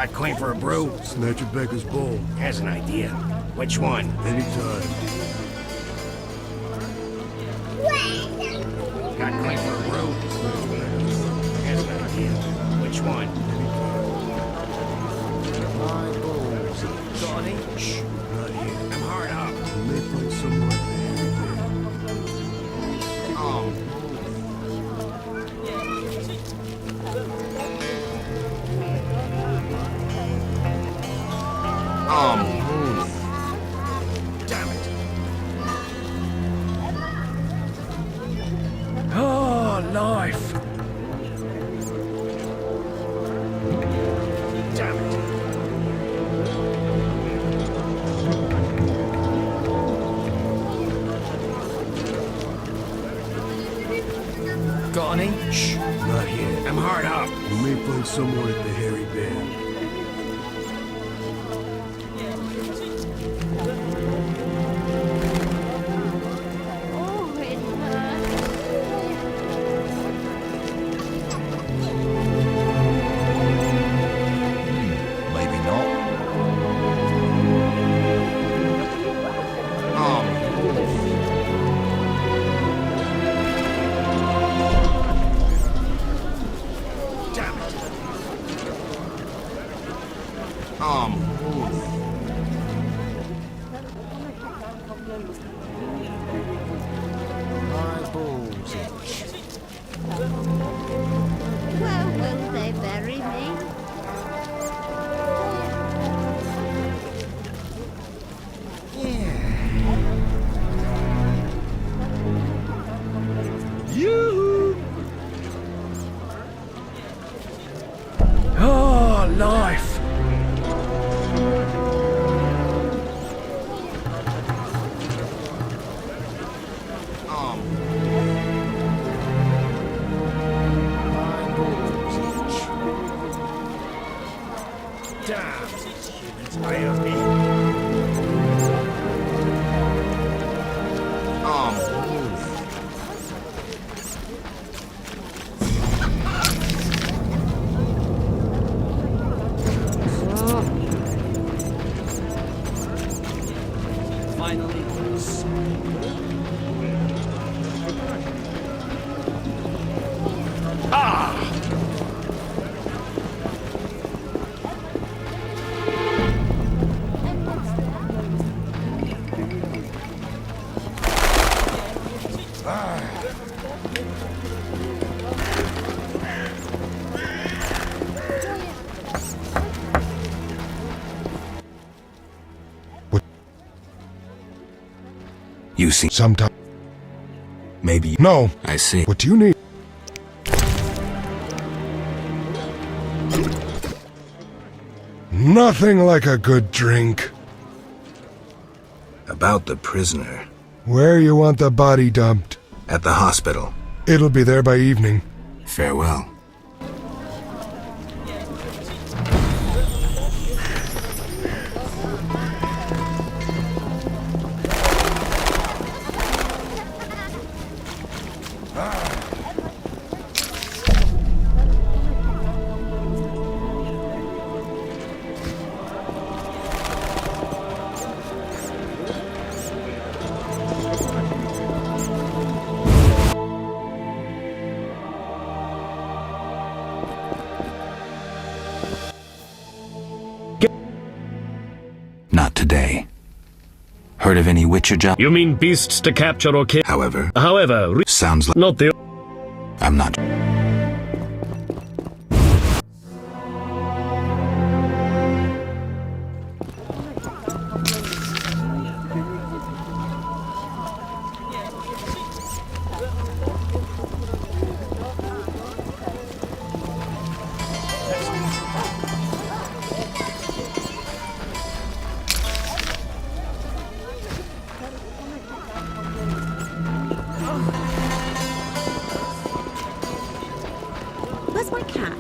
Got coin for a brew? Snatch a beggar's bowl. Has an idea. Which one? Anytime. Got coin for a brew? Has an idea. Which one? Johnny? Shh. Not here. I'm hard up. You may find somewhere Damn it. Oh, life. Damn it. Got any? Shh. Not here. I'm hard up. You may find somewhere at the Hairy Bear. Maybe not. Damn it. My balls itch. Where will they bury me? You. Oh, life. My balls itch. Damn. It's way of me. Finally. You see, Sometime. maybe. No. I see. What do you need? Nothing like a good drink. About the prisoner. Where you want the body dumped? At the hospital. It'll be there by evening. Farewell. Not today. Heard of any Witcher job? You mean beasts to capture or kill? However, sounds like not the. I'm not. Where's my cat?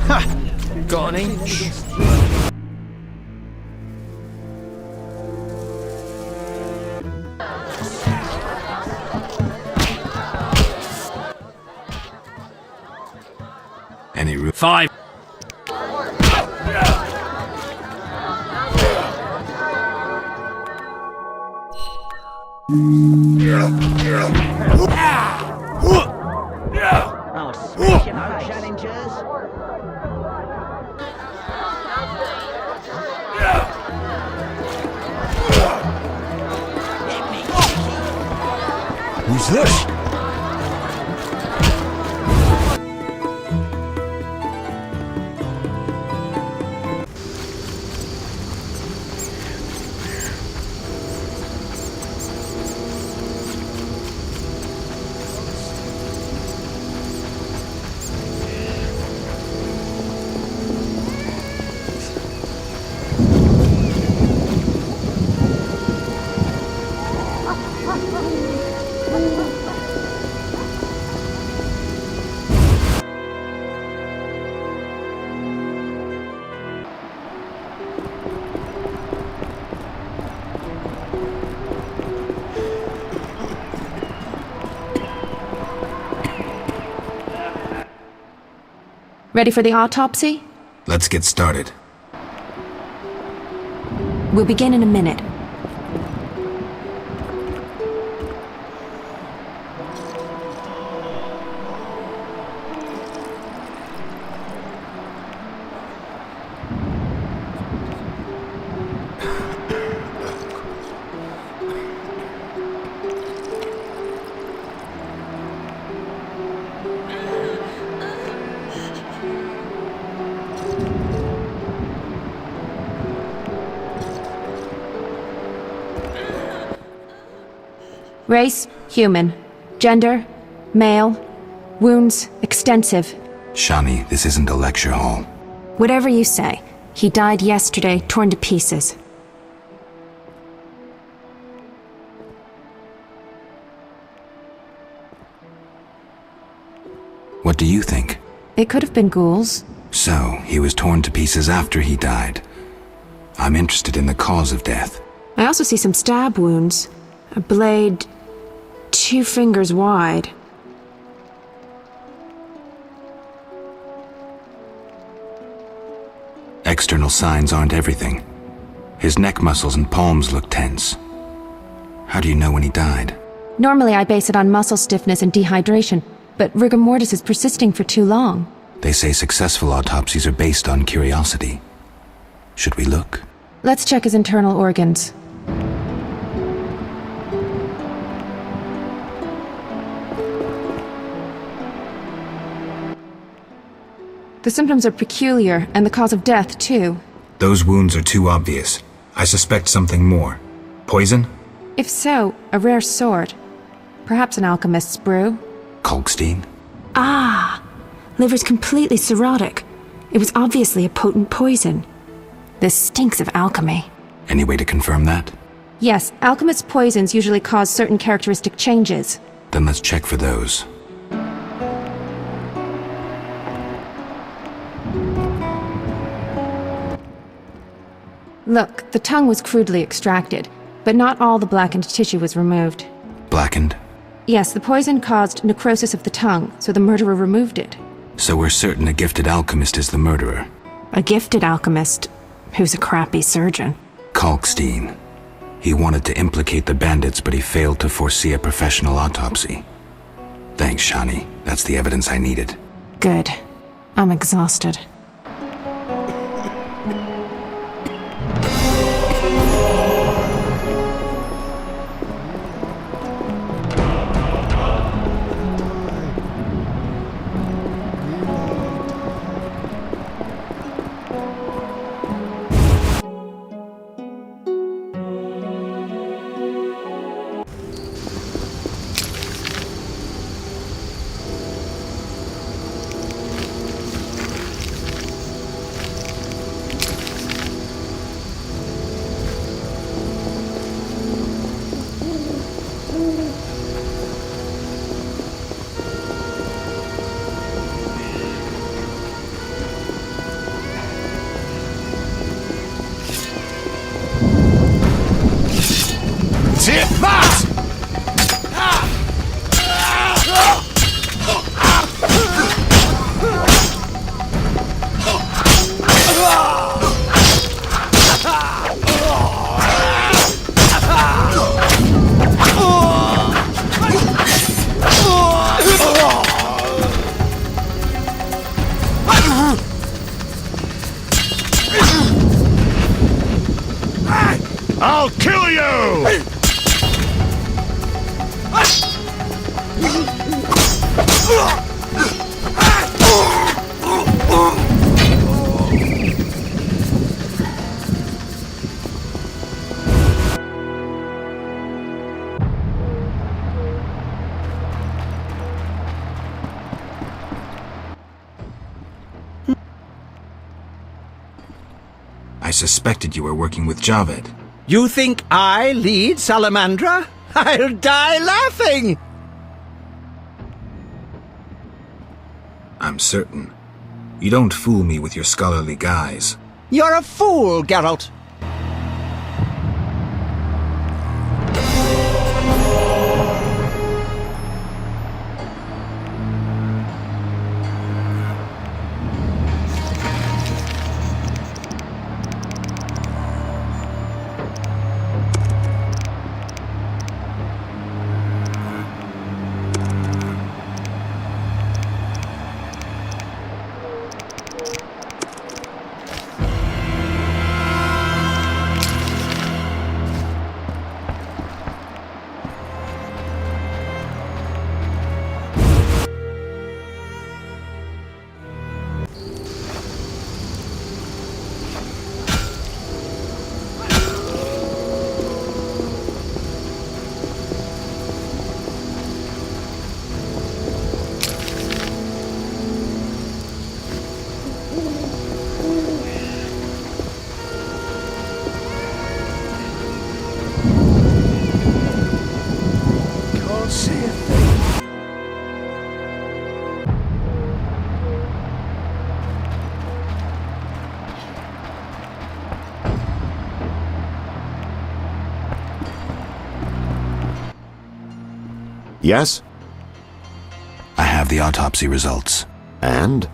Ha! Got any? 5. Oh, smash up, challengers. Who's this? Ready for the autopsy? Let's get started. We'll begin in a minute. Race, human. Gender, male. Wounds, extensive. Shani, this isn't a lecture hall. Whatever you say. He died yesterday, torn to pieces. What do you think? It could have been ghouls. So, he was torn to pieces after he died. I'm interested in the cause of death. I also see some stab wounds. A blade 2 fingers wide. External signs aren't everything. His neck muscles and palms look tense. How do you know when he died? Normally I base it on muscle stiffness and dehydration, but rigor mortis is persisting for too long. They say successful autopsies are based on curiosity. Should we look? Let's check his internal organs. The symptoms are peculiar, and the cause of death, too. Those wounds are too obvious. I suspect something more. Poison? If so, a rare sort. Perhaps an alchemist's brew. Kalkstein? Ah! Liver's completely cirrhotic. It was obviously a potent poison. This stinks of alchemy. Any way to confirm that? Yes, alchemist poisons usually cause certain characteristic changes. Then let's check for those. Look, the tongue was crudely extracted, but not all the blackened tissue was removed. Blackened? Yes, the poison caused necrosis of the tongue, so the murderer removed it. So we're certain a gifted alchemist is the murderer. A gifted alchemist who's a crappy surgeon. Kalkstein. He wanted to implicate the bandits, but he failed to foresee a professional autopsy. Thanks, Shani. That's the evidence I needed. Good. I'm exhausted. I suspected you were working with Javed. You think I lead Salamandra? I'll die laughing! I'm certain. You don't fool me with your scholarly guise. You're a fool, Geralt. Yes? I have the autopsy results. And?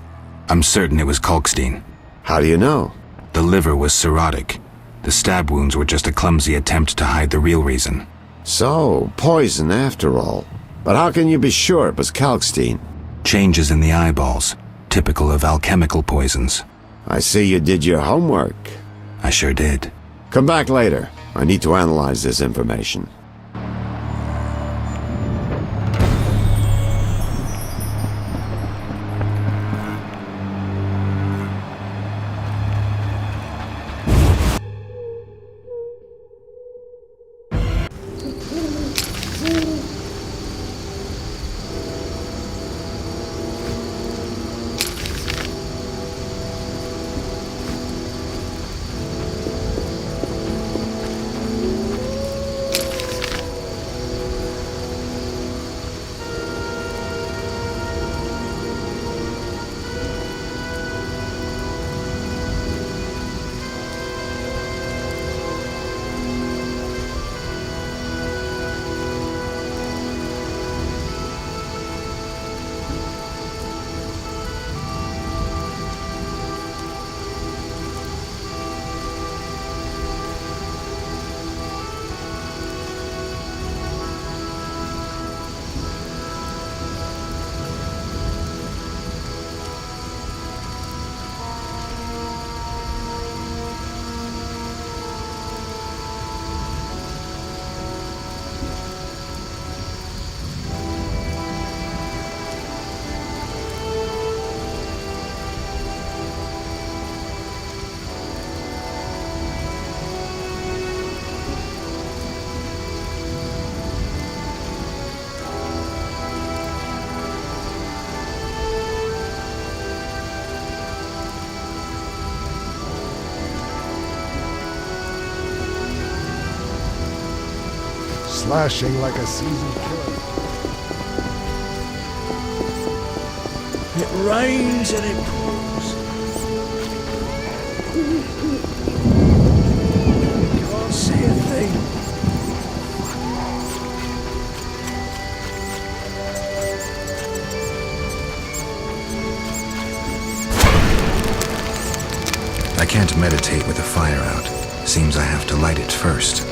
I'm certain it was Kalkstein. How do you know? The liver was cirrhotic. The stab wounds were just a clumsy attempt to hide the real reason. So, poison after all. But how can you be sure it was Kalkstein? Changes in the eyeballs, typical of alchemical poisons. I see you did your homework. I sure did. Come back later. I need to analyze this information. Slashing like a seasoned killer. It rains and it pours. Can't see a thing. I can't meditate with the fire out. Seems I have to light it first.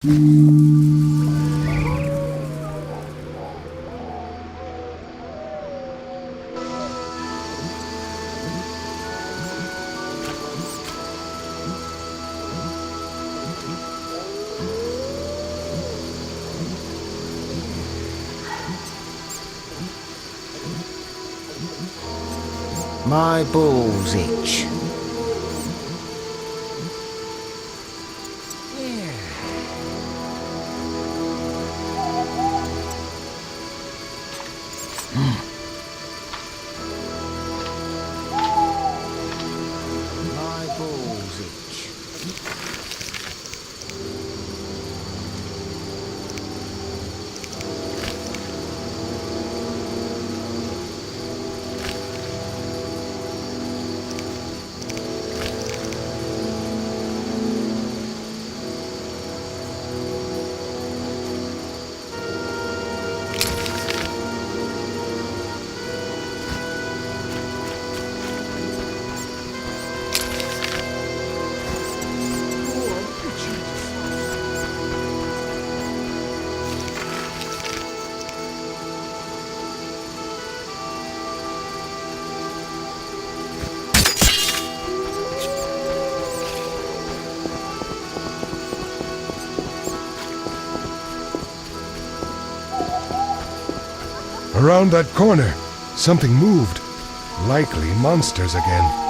My balls itch. My balls itch. Around that corner, something moved. Likely monsters again.